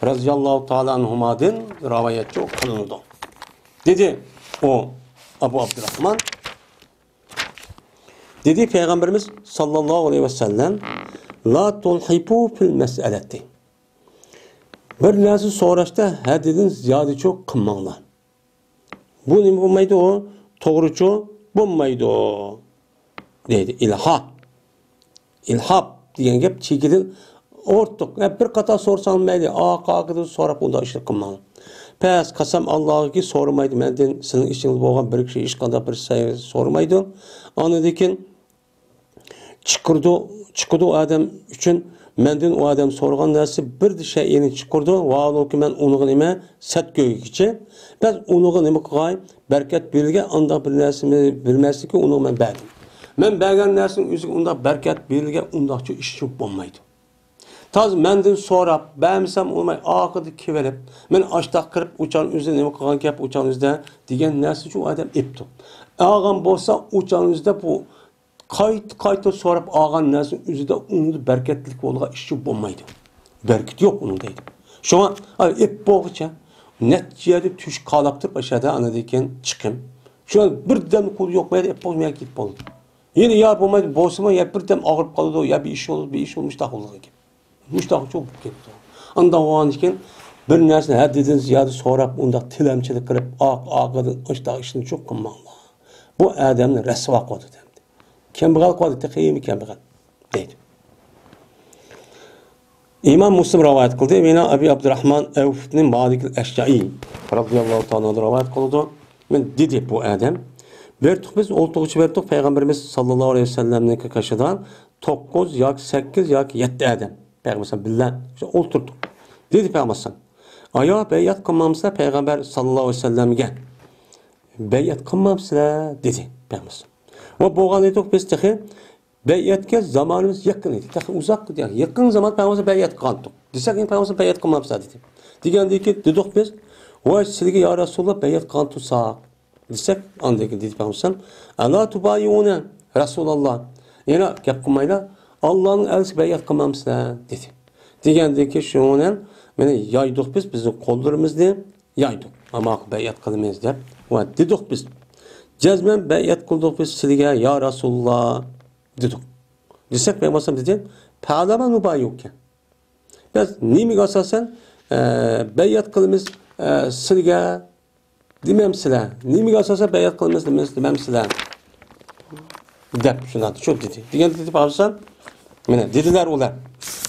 radıyallahu ta'ala anhumadan rivayetçi kılındı. Dedi o Abu Abdurrahman. Dedi Peygamberimiz sallallahu aleyhi ve sellem la tulhibu fil meseleti. Bir narsa so'rashda haddidan ziyodi çok qilmanglar. Bu nima bo'lmaydi o? To'g'richu bo'lmaydi o. Deydi ilhab. İlhab degan gap chekidan ortiq. Bir qator so'rsam mayli, oqaqida so'rab unda ishlik qilmang. Pes qasam Allohga so'ramaydi. Mendan sizning ishingizda bo'lgan bir kishi hech qanday bir so'ramaydi. Anidan chiqirdi odam uchun mendan u odam so'ragan narsa bir shayni chiqirdi. Vao'ki men uni nima satko'ygicha, biz uni nima qilay? Barkat berilgan unda bir narsani bilmasligi uni men berdim. Men bergan narsaning o'ziga unda barkat berilgan undaqcha ish cho'p bo'lmaydi. Taz mendan so'rab, bermasam olmay oqida kevelib, men ashtaq qirib o'chan o'zida nima qilgan gap o'chan o'zida degan narsa uchun odam epdi. Olgan bo'lsa o'chan o'zida bu qayta so'rab olgan narsa o'zida unda barkatlik bo'lgan ish cho'p bo'lmaydi. Barkat yo'q unda deydi. Shunga ep bo'g'icha natijada tush qolib turib ashada anadekan chiqim. Shu birdan qo'l yo'qmaydi, ep bo'lmay ketib bo'ldi. Yine ya bo'lmaydi, bo'lsa ya birdan og'rib qoladi, ya bir ish bo'ladi, bir ish mushtaq bo'ladi. Mushtaq cho'p ketdi. Unda o'g'an ekan bir narsani haddidan ziyodi so'rab, unda tilamchilik qilib, oqadan mushtaq ishni cho'p qilmanglar. Bu odamni rasvo qildi dedi. Kambag'al qoldi, taqiymi kambag'al deydi. İmam Muslim rivayet qildi. Mena Abi Abdurrahman Avfning Malik al-Ashja'i radhiyallohu ta'ala rivayet qildi. Men dedi bu odam Bertuq biz oltuğucu bertuq Peygamberimiz sallallahu aleyhi ve sellem'nin kaşıdan 9 yak 8 yak 7 adam. Peygamberimiz billah olturduk. Dedi Peygamberimiz. Aya beyat kılmamızda Peygamber sallallahu aleyhi ve sellem'e beyat kılmamızda dedi Peygamberimiz. Ve boğan edik biz tehi beyatke zamanımız yakın idi. Tehi uzak idi. Yani yakın zaman Peygamberimiz beyat kıldık. Desek Peygamberimiz beyat kılmamızda dedi. Digen ki dedik biz ve sizge ya Resulullah beyat kıldık. Desek andaki dedi Peygamber Allah tubayuna Resulullah. Yani gap qilmaylar Allah'ın elçisi beyat qilmamsizlar dedi. Degandiki shundan mana yaydik biz bizning qo'llarimizni yaydik. Ama beyat qilmaymiz deb va dedik biz. Jazman beyat qildik biz sizga ya Resulullah dedik. Desek Peygamber dedi, "Parlama nubayuk." Biz nimaga asosan beyat qilamiz sizga dememsizlar. Nimaga asosan bayat qilamiz dememsizlar. Deb shunday cho'p dedi. Degan dedi Peygamber, mana dedilar ular.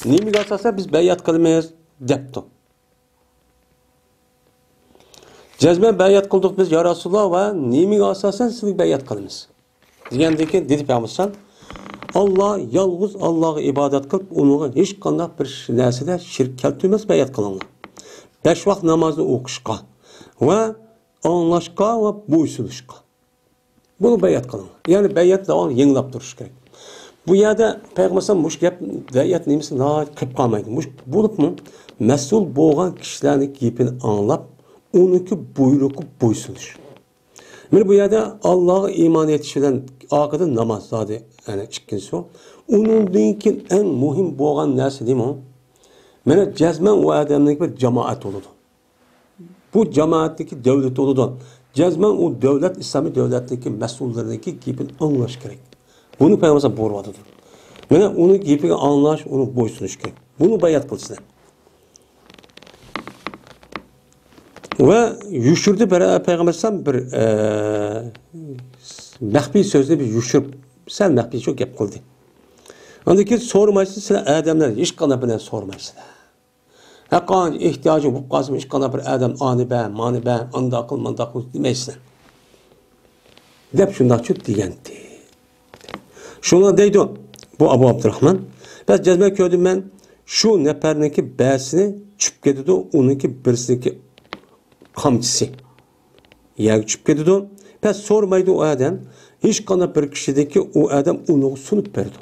Nimaga asosan biz bayat qilamiz debdi. Jazman bayat qildik biz ya Rasululloh va nimaga asosan sizga bayat qilamiz. Degandek dedi Peygamber, Allah yolg'iz Allohga ibodat qilib, unga hech qanday bir narsada shirk keltirmas bayat qilinglar. 5 vaqt namozni o'qishga va anlaşqa ve bo'ysunishqa. Bunu bayat qilin. Yani bayat davom yenglab turish kerak. Bu yerda Peygamber mush gap bayat nimasi qilib qolmaydi. Mush bo'libmi? Mas'ul bo'lgan kishilarning gapini anglab, uniki buyruqqa bo'ysunish. Mana bu yerda Allohga iymon etish bilan oqidan namoz zodi, ana ikkinchisi. Undan keyin eng muhim bo'lgan narsa nima? Mana jazman u odamning bir jamoat bo'ladi. Bu cemaatteki devlet oludan. Cezmen o devlet, İslami devletteki mesullarındaki gibini anlaş gerek. Bunu Peygamber buyurmadıdır. Yani onu gibini anlaş, onu boysunuş gerek. Bunu bayat kılsınlar. Ve yüşürdü Peygamber bir mehbi sözde bir yüşürüp sen mehbi çok yap kıldı. Ondaki sormaysın sizler adamlar hiç kana bilen sormaysın. Hakan ihtiyacı bu qazım iş qana bir adam ani be, mani be, andaqıl, mandaqıl demeysin. Dep şundaq çok degendi. Şuna deydi bu Abu Abdurrahman. Ben cezme gördüm ben şu neperniki bəsini çüp gedidi, onunki birsiniki kamçısı. Yer çüp gedidi. Ben sormaydı o adam. Hiç qana bir kişideki o adam onu sunup verdi.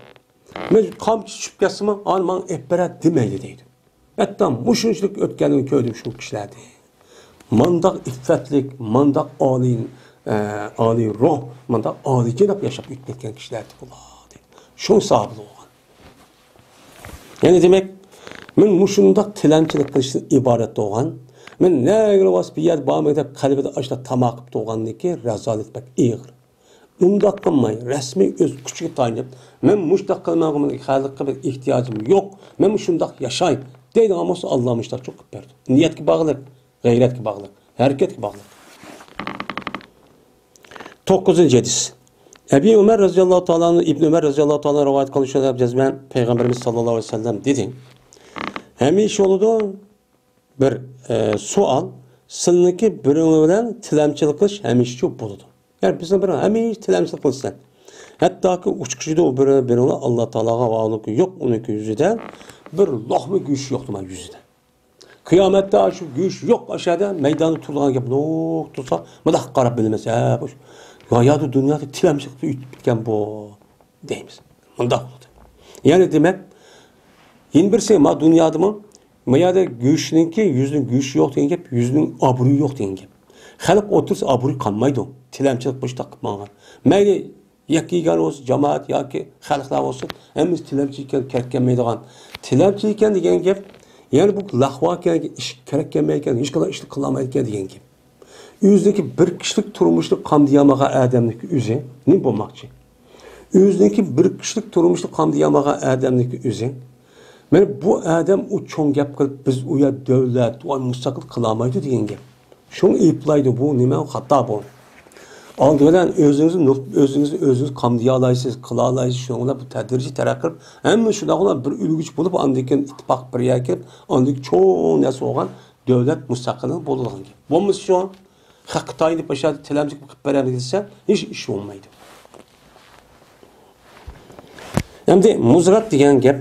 Ben kamçı çüp kesimi alman ehberet demeydi deydi. Hatta muşunçluk ötkenini gördüm şu kişilerdi. Mandak iffetlik, mandak ali ruh, mandak ali cenab yaşap yükletken kişilerdi bunlar. Şun sahibi olan. Yani demek Men mushundaq tilamchilik qilishdan iborat bo'lgan. Men nagir was bir yer bormay deb qalbida ashla tamoq qilib turganniki razolat bak ig'ir. Undaq qilmay rasmiy o'z kuchiga tayanib, men mushtaq qilmagan xalqqa bir ehtiyojim yo'q. Men shundaq yashay deydigan bo'lsa Alloh mushtaq çok qilib berdi. Niyatga bog'liq, g'ayratga bog'liq, harakatga bog'liq. 9-hadis. Ebu Ömer radıyallahu ta'ala İbn Ömer radıyallahu ta'ala rivayet kılışıyor cezmen Peygamberimiz sallallahu aleyhi ve sellem dedi. Hemiş oludu bir sual sınıki birini bilen tilamçılık kılış hemiş çok buludu. Yani bizim bir hemiş tilamçılık kılışsan. Hatta ki uçkuşu da o birini Allah Teala'ga bağlılık yok onun yüzüde bir lahmi güç yoktu ma yüzüde. Kıyamette şu güç yok aşağıda meydanı turduğun gibi nok tutsa mıdah qarab bilmez. Ya da dünyada tilamçılıkta ütükken bu deyimiz. Mıdah oldu. Yani demek yeni bir şey ma dünyada mı? Mayada güçlünün ki yüzünün güçü yok diyen gibi yüzünün abruyu yok diyen gibi. Halk otursa abruyu kalmaydı. Tilamçılık başta kıpmanlar. Meyli yakigan olsun, cemaat ya ki halklar olsun. Hemiz tilamçılıkken kerekkenmeydiğen. Tilamçılıkken diyen gibi yani bu lahvaken iş kerekkenmeyken hiç kadar işlik kılamayken diyen gibi. Yüzdeki bir kişilik turmuşluk qamdiyamağa adamlık üzü ne bulmakçı? Yüzdeki bir kişilik turmuşluk qamdiyamağa adamlık üzü. Yani bu adam o çoğun gap kılıp biz uya devlet, o müstakil kılamaydı diyen gap. Şunu iplaydı bu nime hatta bu. Aldıran özünüz qamdiyalaysız, kılalaysız şunlar bu tedirici terakır. Hem şuna bir ülgüç bulup andikin ittifak bir yer gelip andik çoğun nasıl olan devlet müstakilini bulunan gibi. Bu şu an Xitayni başa tilamcılık qilib beramiz desa, hech ish olmaydi. Endi muzrat degan gap,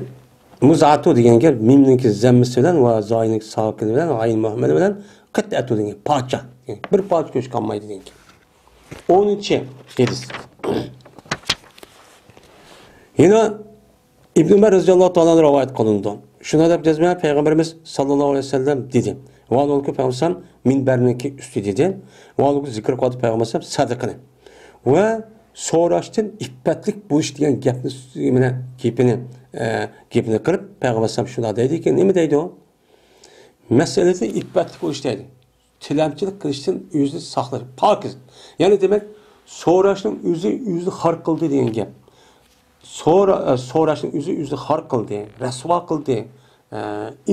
muzatu degan gap mimniki zammisi bilan va zoyiniki sakini bilan, ayn muhammad bilan qit'atu degan parcha. Bir parcha ko'ch qolmaydi degan gap. 10-hadis. Yana İbn Ömer radıyallahu ta'ala rivayet qilindi. Shuna deb jazman Peygamberimiz sallallohu alayhi vasallam dedi. Vallahi Peygamber minberniki üstü dedi. Vallahi zikr qildi Peygamber sadaqani. Ve so'rashdan iffetlik bo'lish degan gapini qilib Peygamber shuna dediki, nima deydi o? Meselede iffetlik bo'lish deydi. Tilamchilik qilishdan o'zini saqlash, pokiz. Ya'ni demak, so'rashning o'zi xor qildi degan gap. So'rashning o'zi xor qildi, rasvo qildi,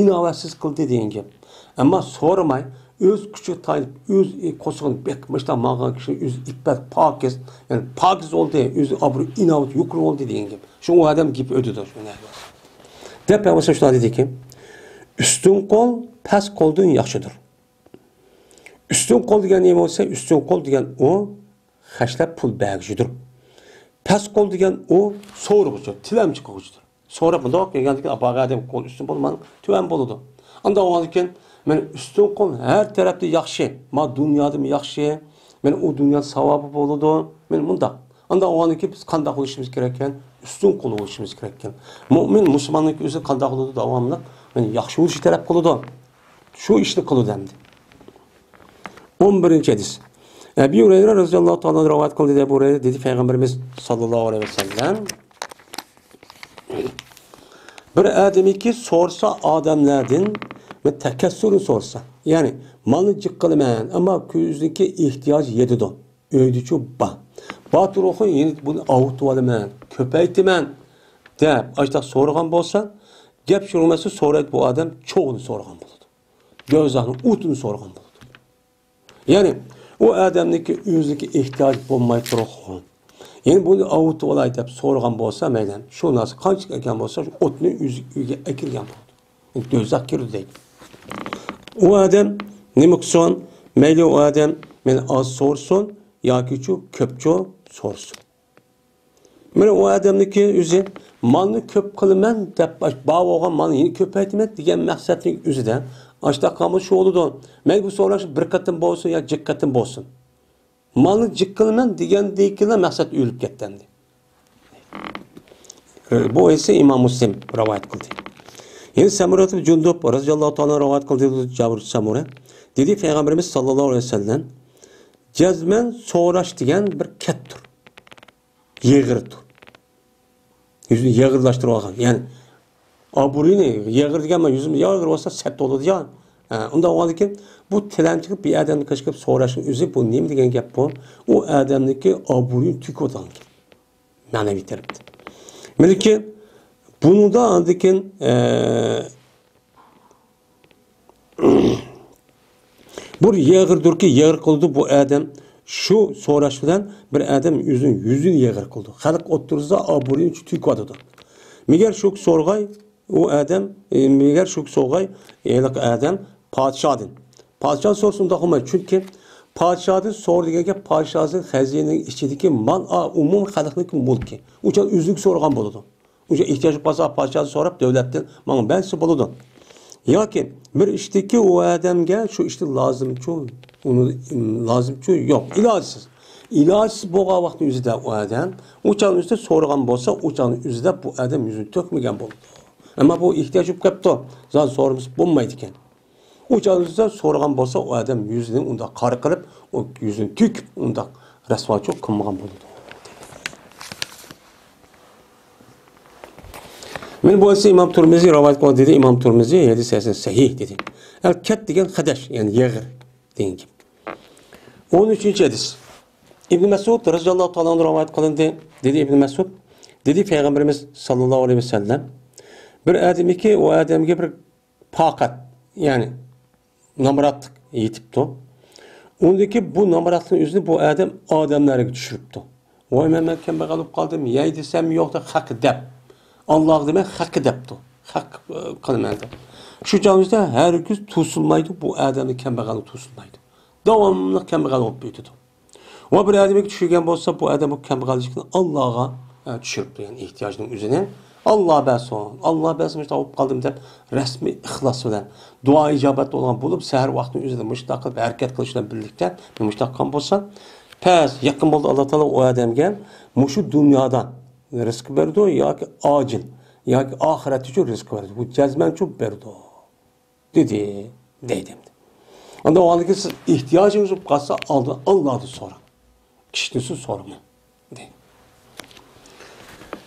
inovatsiz qildi degan gap. Ama so'ramay öz kuchi tayinib, öz qo'shig'ini bekmishdan ma'gan kishi o'z iffat pokiz, ya'ni pokiz oldi, o'zi obro' inovat yuqori oldi degan gap. Shu odam gap o'tdi shunday. Deb Peygamber shunday dediki, ustun qo'l past qo'ldan yaxshidir. Ustun qo'l degan nima bo'lsa, ustun qo'l degan u xashlab pul bergichidir. Past qo'l degan u so'rg'uchi, tilamchi qilguchidir. So'rab bundoq kelgandan apag'adem qo'l ustun bo'lmadi, tuvan bo'ladi. Anda olarken men üstün kol her tarafta yaxşı, ma dünyada mı yaxşı, men o dünya savabı boludu, men munda. Anda olarken biz qanday oluşumuz gereken, üstün kol oluşumuz gereken. Mümin Müslümanlık özü qanday oludu davamlı, men yaxşı oluş taraf kılıdı. Şu işni kılıdı hem de. 11-hadis. Ebu Hureyre radıyallahu ta'ala rivayet kıldı Ebu Hureyre dedi Peygamberimiz sallallahu aleyhi ve sellem. Bir ademi ki sorsa adamlardan ve tekessürü sorsa. Yani malı cıkkılımayan ama küzdeki ihtiyaç yedido. Öydüçü ba. Batır oku yeni bunu avutuvalımayan, köpeytimen deyip açta sorgan bolsa, gep şurması soraydı bu adam çoğunu sorgan buludu. Gözahını, utunu sorgan buludu. Yani o adamdaki özdeki ihtiyaç bulmayı durukun. Yani bunu avutuvalaydı deyip sorgan bolsa meydan, şu nasıl kaçık eken bolsa, şu otunu üge ekirgen buludu. Yani gözah girdi değil. O adam ne mukson, meyli o adam beni az sorsun, ya ki şu köpçü sorsun. Böyle o adamdaki yüzü malını köp kılmen, bağ olan malını yeni köp etmek diyen məqsədin yüzüden açta kalmış şu oldu. Meyli bu sorular bir katın bolsun ya cik katın bolsun. Malını cik kılmen diyen deyikine məqsəd ölüp gettendi. Bu ise İmam Müslim rivayet kıldı. Yine Samura'da Cundub radıyallahu ta'ala rivayet kıldı Cabir Samura. Dedi Peygamberimiz sallallahu aleyhi ve sellem cezmen soğraş diyen bir kettir. Yığırdır. Yüzünü yığırlaştırıp algan. Yani Aburuyni yağır degan men yüzüm yağır olsa set olur ya. Unda olgan ekan bu tilanchilik bir odamni qilib so'rashning o'zi bu nima degan gap bu? U odamniki aburuyni tukotgan. Ma'naviy tarafda. Melki bunida andikin bu yağırdır ki yağır qildi bu odam şu so'rash bilan bir odam yüzünü yağır qildi. Xalq o'ttirsa aburuyni tukotdi. Meğer şu so'rg'ay u odam meğer şu so'rg'ay eliq odam podshodin. Podshoh so'rsin do'qilmaydi. Chunki podshohni so'rdiga podshohning xazining ichidagi mal umum xalqning mulki. Uchun o'zlik so'rgan bo'ladi. O'sha ehtiyoj bo'lsa podshoh so'rab davlatdan menga bersa bo'ladi. Yoki bir ishdagi u odamga shu ishni lozimchu, uni lozimchu yo'q, ilojsiz. İlojsiz bo'lgan vaqtning o'zida u odam o'chani o'zida so'rgan bo'lsa, o'chani o'zida bu odam yuzini to'kmagan bo'ladi. Ammo bu ehtiyoj bo'lib qolibdi. Zot so'rimiz bo'lmaydi ekan. O'chani o'zida so'rgan bo'lsa, u odam yuzini unda qari qilib, o yuzini to'kib, unda rasvochilik qilmagan bo'ladi. Men bu esa İmam Turmiziy rivoyat qildi dedi. İmam Turmiziy hadis sahih dedi. Al-kat degan qadash, ya'ni yag'ir degan gap. 13-chi hadis. İbn Mesud radhiyallohu ta'ala rivoyat qilindi. Dedi İbn Mesud, dedi Peygamberimiz sallallohu alayhi vasallam bir odamiki o odamga bir faqat, ya'ni namoratlik yetibdi. Undaki bu namoratlikning o'zini bu odam odamlarga tushiribdi. Voy men kambag'al bo'lib qoldim, yey desam yo'qda haq deb. Alloh demay haq debdi. Haq qilmaydi deb. Shu joyda har kun tusilmaydi, bu odamning kambag'ali tusilmaydi. Davomli kambag'al bo'lib ketadi. Va bir odamga tushirgan bo'lsa, bu odam bu kambag'allikni Allohga tushiribdi, ya'ni ehtiyojning o'zini. Allah bəson, Allah bəson olub qaldım deb rəsmi ixlas bilan dua icabat olan bo'lib, səhər vaxtının özündə müştaq qilib hərəkət qilishla birlikdə müştaq qilgan bo'lsa, pəs yaqin bo'ldi Alloh taolo o odamga mushu dunyodan rizq berdi yoki ajil yoki oxirat uchun rizq berdi. Bu jazman uchun berdi. Dedi, deydi. Onda o halda siz ehtiyojingiz bo'lib qolsa, Allohdan so'rang. Kishisiz so'rama. Deydi.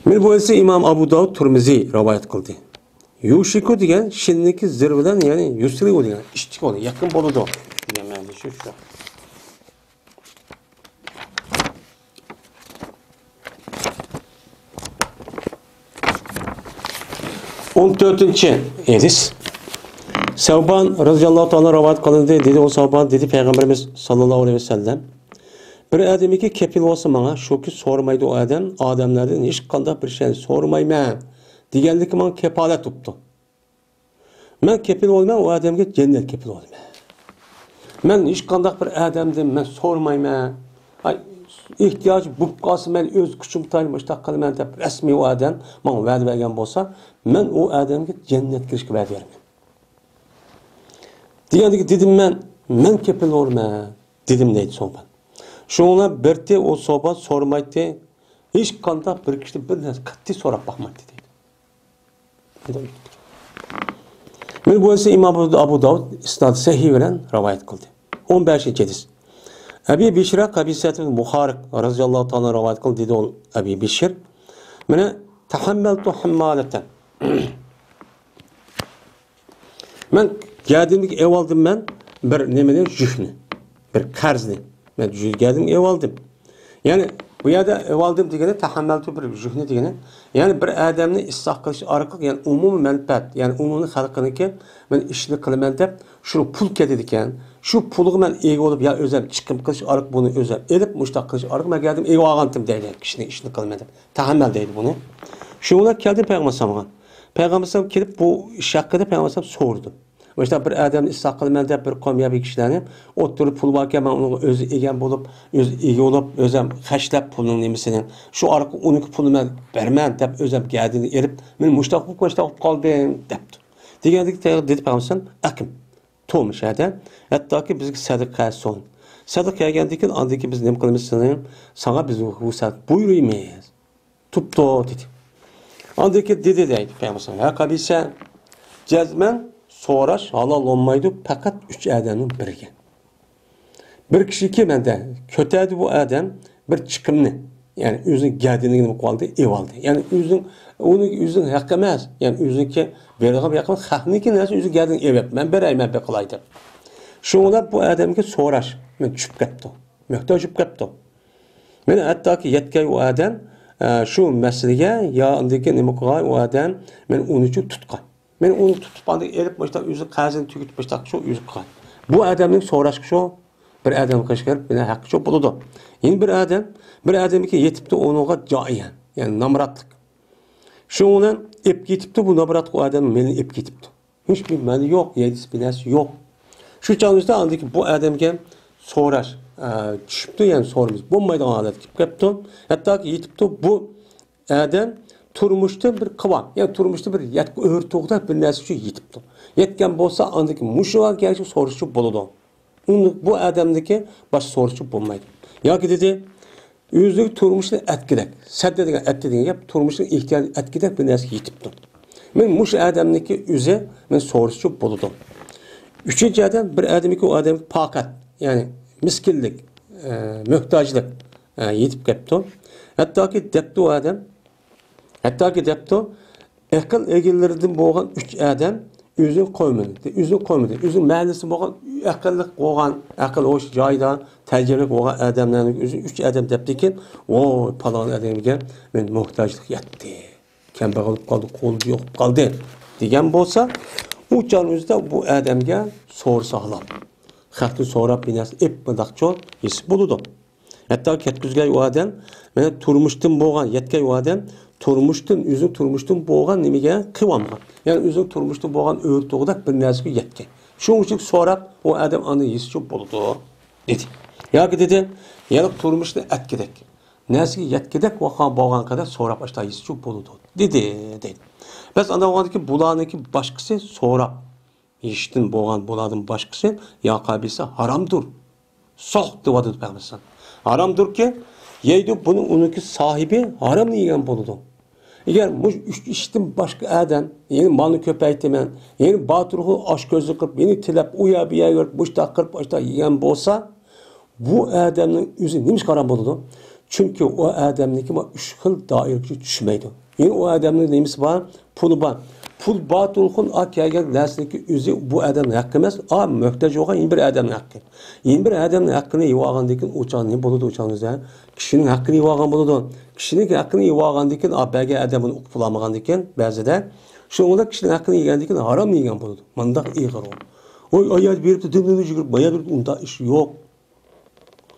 Men bu esa İmam Abu Davud Turmiziy rivoyat qildi. Yushiku degan shinniki zirvidan, ya'ni yusriu degan ishchi bo'ldi, yaqin bo'ladi. Degan shu. 14-chi hadis. Savban radhiyallohu ta'ala rivoyat qilindi. Dedi o Savban dedi Peygamberimiz sallallohu alayhi vasallam bir odamiki kepil bo'lsa menga shuki so'rmaydi o odam, odamlardan hech qanday bir şey so'rmayman deganligi menga kepolat tutdi. Men kepil bo'lman, o odamga jannat kepil bo'lman. Men hech qanday bir odamdan men so'rmayman. Ehtiyoj bo'lib qolsa men o'z kuchim bilan mushtaq qilaman deb rasmiy o odam menga va'da bergan bo'lsa, men o odamga jannat kirishga va'da beraman. Degandiki dedim men kepil bo'lman dedim deydi Savban. Şuna berti o sohbat sormaydı. Hiç qanday bir kişi bir narsa qattiq so'rab baxmaydi deydi. Men bu esa İmam Abu Davud isnad sahih bilan rivoyat qildi. 15-chi hadis. Abi Bishra Qabisat ibn Muhariq radhiyallohu ta'ala rivoyat qildi dedi o Abi Bishr. Mana tahammaltu hammalatan. Men geldiğimdeki ev aldım ben bir nemeden jühni, bir qarzni. Ben geldim ev aldım. Yani bu yerde ev aldım degeni tahammeltu bir jühni degeni. Yani bir adamni islah qilish orqali, yani umumiy manfaat, yani umumiy xalqiniki men ishni qilaman deb shuni pul ketadi ekan. Shu pulga men ega bo'lib ya o'zim chiqim qilish orqali buni o'zim elib mushtaq qilish orqali men geldim ev olgandim deydi kishini ishni qilaman deb. Tahammel deydi buni. Shunga keldim Payg'ambar. Payg'ambar kelib bu ish haqida Payg'ambar so'rdi. İşte bir adamın islah qilman deb bir qavm bir kishilarni o'ttirib pul borkan, men uni o'zi egan bo'lib, o'zi ega bo'lib, o'zim xashlab pulning nimasini, shu orqali uniki pulni men berman deb o'zim gadini erib, men mushtaq bo'lib qoldim debdi. Degandek dedi Payg'ambar akim to'mishada, hattoki bizga sadaqa son. Sadaqa kelgandan andiki biz nima qilamiz sana biz ruxsat buyurmaymiz. Tupto dedi. Andiki dedi deydi Payg'ambar. Ha qabisa jazman so'rash halol olmaydi, faqat 3 odamning biriga. Bir kishi ki menda ko'tadi bu odam bir chiqimni, Yani özünün geldiğini nima qildi, evaldi. Yani o'zining haqqi emas. Yani o'ziniki berilgan haqqi haqniki narsa o'zi geldiğini evep. Men berayman be qilay deb. Şoňla bu adamga so'rash, men tushib ketdi. Muhtoj bo'lib ketdi. Men hattoki yetgan u odam shu masalaga yo undagi nima qilgan u odam men uni uchun tutgan. Men uni tutib qanday elib boshdan o'zi qazini tugitib boshdan shu o'zi qilgan. Bu odamning so'rash shu bir adam qishqirib meni haqqi shu bo'ladi. Endi bir adamga yetibdi onuğa joyan, yani namratlık. Şoňla ep ketibdi bu namratlık odam meni ep ketibdi. Hiç bir meni yok, yedisi binasi yok. Şu çağımızda andaki bu adamga so'rash tushibdi, yani so'ramiz. Bo'lmaydigan holat kelib ketdi. Hatto yetibdi bu adam turmushda bir qivam, yani turmushda bir o'rtoqda bir narsa uchun yetibdi. Yetgan bo'lsa andaki mushuva kelib so'rashib bo'ladi. Bu adamdagi bosh so'rashib bo'lmaydi. Yoki dedi o'zi turmushni atkidak, sadda degan atdi degan gap turmushning ehtiyoj atkidak bir narsaga yetibdi. Men mush adamniki o'zi men so'rashib bo'ladi. Üçüncü adam bir adamki o adam pakat, yani miskinlik, muhtaçlık yetip ketdi. Hatta ki depti o adam, akıl egillerinden boğan 3 adam özün koymadı. Özün mahallesi boğan akıllık boğan, akıl hoş joyda tecrübe boğan adamların özün 3 adam depti ki, o palan adamga men muhtaçlık yetti. Kembag'alib qoldi, qo'li yo'q qoldi degan bo'lsa, u jonimizda bu adamga so'rsa halol. Xatni so'rab binas ep mındaqcho yesi bo'ladi. Hatto ketkizgan u odam mana turmushdan bo'lgan, yetgan u odam turmushdan bo'lgan nimaga qiyongan. Ya'ni o'zing turmushdan bo'lgan o'rtoqda bir narsaga yetgan. Shuning uchun so'rab u odam uni yesichi bo'ladi dedi. Yoki dedi, yana turmushni atkidak. Narsaga yetkidak vaqon bo'lgan qadar so'rab ashta yesichi bo'ladi dedi. Biz anavandaki bularniki başkası so'rab yeshtin bo'lgan bulardan başkası yaqabisi haramdır. Soq devadı peygamber. Haramdır ki yeydi bunu uniki sahibi haram yegan bo'ladi. Eğer bu iştin başka adam yeni malını köpeytimen, yeni batırğı aş gözü kırıp, yeni tilep uya bir yer görüp, başta kırıp başta yegan bo'lsa, bu adamın yüzü neymiş haram bo'ladi? Çünkü o adamniki 3 xil doiraga tushmaydi. Yani o adamın neymiş var? Pulu var. Pul batılığın akyagan nesneki özü bu adamın hakkı emas, muhtaç olan bir adamın hakkı. Yeni bir adamın hakkını yuvağandikin uçağın ne buludu uçağınızda? Kişinin hakkını yuvağan buludu. Kişinin hakkını yuvağandikin belki adamın ukpulamagandikin bazıda. Şununda kişinin hakkını yegandikin haram yegan buludu. Mandak iğir o. Oy ayet verip de dümdüz yürüp maya verip onda iş yok.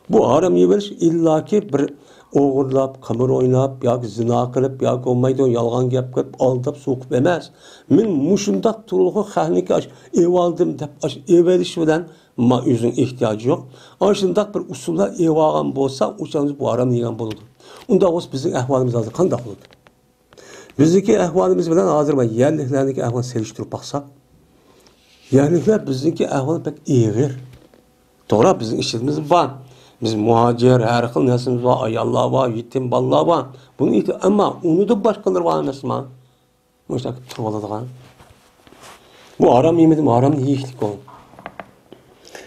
Bu haram yeveriş illaki bir oğurlap, kamır oynap, yoki zina qilib, yoki olmaydigan yolg'on gap qilib, aldab, so'qib emas. Men mushundaq turg'i xalniki evaldim deb evelish bilan o'zining ehtiyoji yo'q. Ana shundaq bir usullar evagan bo'lsa, o'shamiz bu harom yegan bo'ladi. Unda o'z bizning ahvolimiz hozir qanday bo'ladi? Bizniki ahvolimiz bilan hozir yerliklarniki ahvolini selishtirib baqsak, yerliklar bizniki ahvol pek ig'ir. To'g'ri, bizning ishimiz bor. Biz muhacir, her xil neslimiz var, ayallar var, yetim ballar var. Bunu ama onu da başkaları var mesela. Bu işte turvaladıgan. Bu haram yemedim, haram yiyiklik o.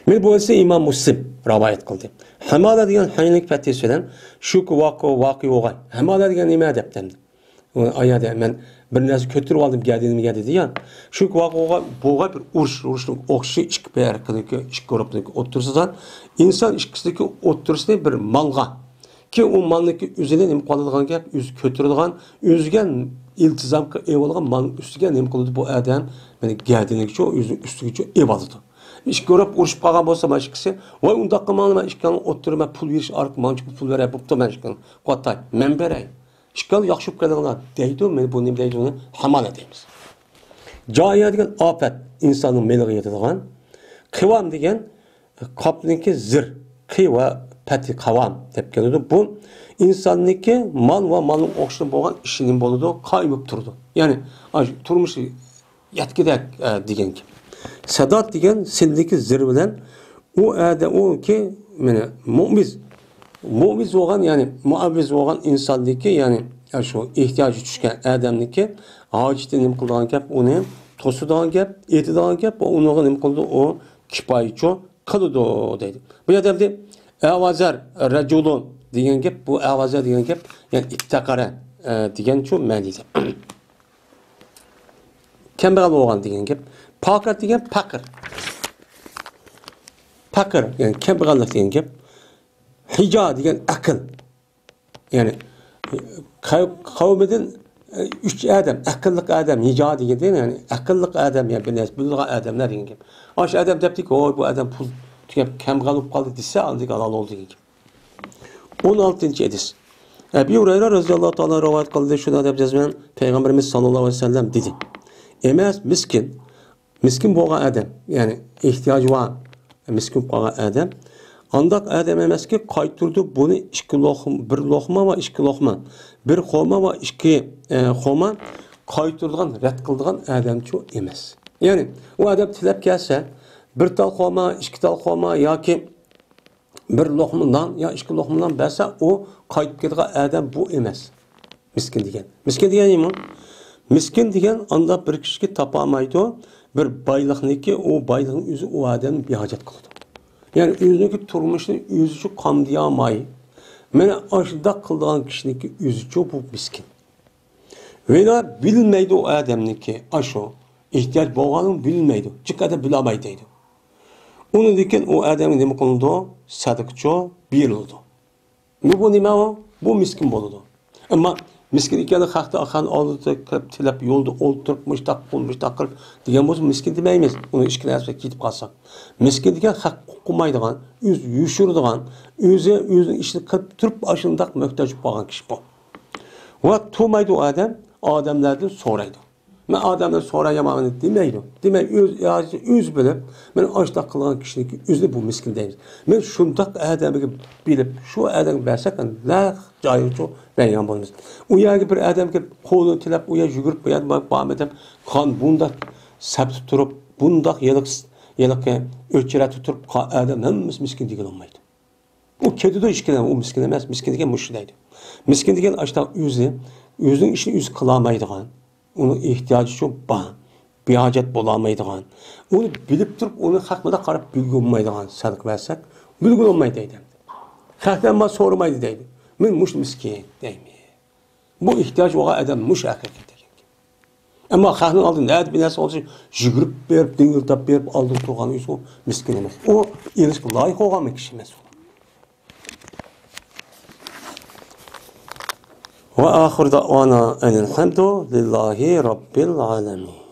Men bu ise İmam Müslim rivayet kıldı. Hamala diyen hayinlik fetisiden şu vakı oğay. Hamala diyen nime adeptendi. Ayada men bir narsa kötürüp aldım geldiğimi dedi ya. Şu vakıga boğa bir uruşluk okşu içki berkideki içki gruptaki otursadan insan içkisideki otursada bir malga ki o malniki üzerine nem qoladigan gap, üz kötürüdigan, özgen iltizam evolgan malın üstüge nem qiladi bu adam meni geldiğini şu üstüge evalıdı. İçki grup uruşup qalgan bolsa maşkisi, "Voy unda qilmanglar, içkini oturma pul veriş arq mançı pul verip bupta men içkini. Qotay, men beray." İşgal yaxşı qiladigan deydi, men bu nim deydi onu hamala deymiz. Caya degan afat insonning meliga yetadigan, qivam degan qopniki zir, qiva pati qavam deb keladi. Bu insonniki mal va malning o'xshab bo'lgan ishining bo'ladi, qaymib turdi. Ya'ni turmushi yetkidak degan ki. Sadat degan sindiki zir bilan u adam o ki meni mu'miz bo'lgan, ya'ni muavviz bo'lgan insonniki, ya'ni shu ehtiyoji tushgan odamniki hojatni nim qilgan gap, uni to'sidigan gap, aytadigan gap, uni nim qildi, o kifoyachi qildi deydi. Bu yerda avazar rajulun degan gap, bu avaza degan gap, ya'ni ittaqara degan shu ma'noda. Kambag'al bo'lgan degan gap. Faqir degan faqir. Faqir, ya'ni kambag'allik degan gap. Hijo degan aql. Ya'ni qavmidan 3 adam, aqlli adam, hijo degan, ya'ni aqlli adam, ya'ni bilgan odamlar degan gap. Osh adam debdik, "Voy, bu adam pul tugab kambag'al bo'lib qoldi" desa, aldiga halol bo'ldi degan gap. 16-chi hadis. Ebu Hurayra roziyallohu ta'ala rivoyat qildi, shunda deb yozgan Payg'ambarimiz sollallohu alayhi vasallam dedi. Emas miskin bo'lgan odam, ya'ni ehtiyoji bor miskin bo'lgan odam, andaq odam emaski, qaytirdi buni 2 loqma, 1 loqma va 2 loqma, 1 xoma va 2 xoma qaytirgan, rad qildigan odamchi emas. Ya'ni u odam tilab kelsa, 1 tal xoma, 2 tal xoma yoki 1 loqma non yo 2 loqma non bersa, u qaytib ketgan odam bu emas. Miskin degan. Miskin degan nima? Miskin degan anda bir kishiga topolmaydi, bir boylikniki, u boylikni o'zi u odamni behojat qiladi. Ya'ni o'ziniki turmushni o'zicha qamdiyolmay, mana ashunda qilgan kishiniki o'zicha bu miskin. Vela bilmaydi u odamniki, asho ehtiyoj bo'lganini bilmaydi, chiqada bilolmaydi deydi. Uni degan u odamga nima qilindi? Sadaqcho berildi. Bu nima o? Bu miskin bo'ladi. Ammo miskin ekanini xalqda axan oldida kirib tilab yo'lda o'ltirib mushtaq qilib degan bo'lsa miskin demaymiz. Uni ishki narsa ketib qolsa. Miskin degan haq qilmaydigan, o'z yushiradigan, o'zining ishini qilib turib ashundaq muhtoj bo'lgan kishi bu. Va to'maydi u odam, odamlardan so'raydi. Men odamlar so'rayaman demaydi. Demak, o'z bilib, men ashundaq qilgan kishiniki o'zi bu miskin deymiz. Men shundaq odamga bilib, shu odamga bersak, la joyicha bergan bo'lamiz. U yerga bir odamga qo'lini tilab, u yer yugurib qo'yadi, bo'lmadim, qon bundaq sabtib turib, bundaq yiliqqa o'chiratib turib, odam hammasi miskin degan olmaydi. U ketadi ishkidan, u miskin emas, miskin degan mush deydi. Miskin degan ashundaq o'zining ishini o'zi qila olmaydigan, uni ehtiyoji uchun behojat bo'la olmaydigan, uni bilib turib, uni haqida qarab bilgolmaydigan sadaqa bersak, bilgolmaydi deydi. Xalqdan ma so'ramaydi deydi. Men mush miskin deymi. Bu ehtiyoj bo'lgan odam mush haqiqat degan. Ammo xalqning oldida nima bir narsa olsa, yugurib berib, dingiltab berib, oldin turgan o'zi miskin emas. U elishga loyiq bo'lgan kishi emas. وآخر دعوانا أن الحمد لله رب العالمين.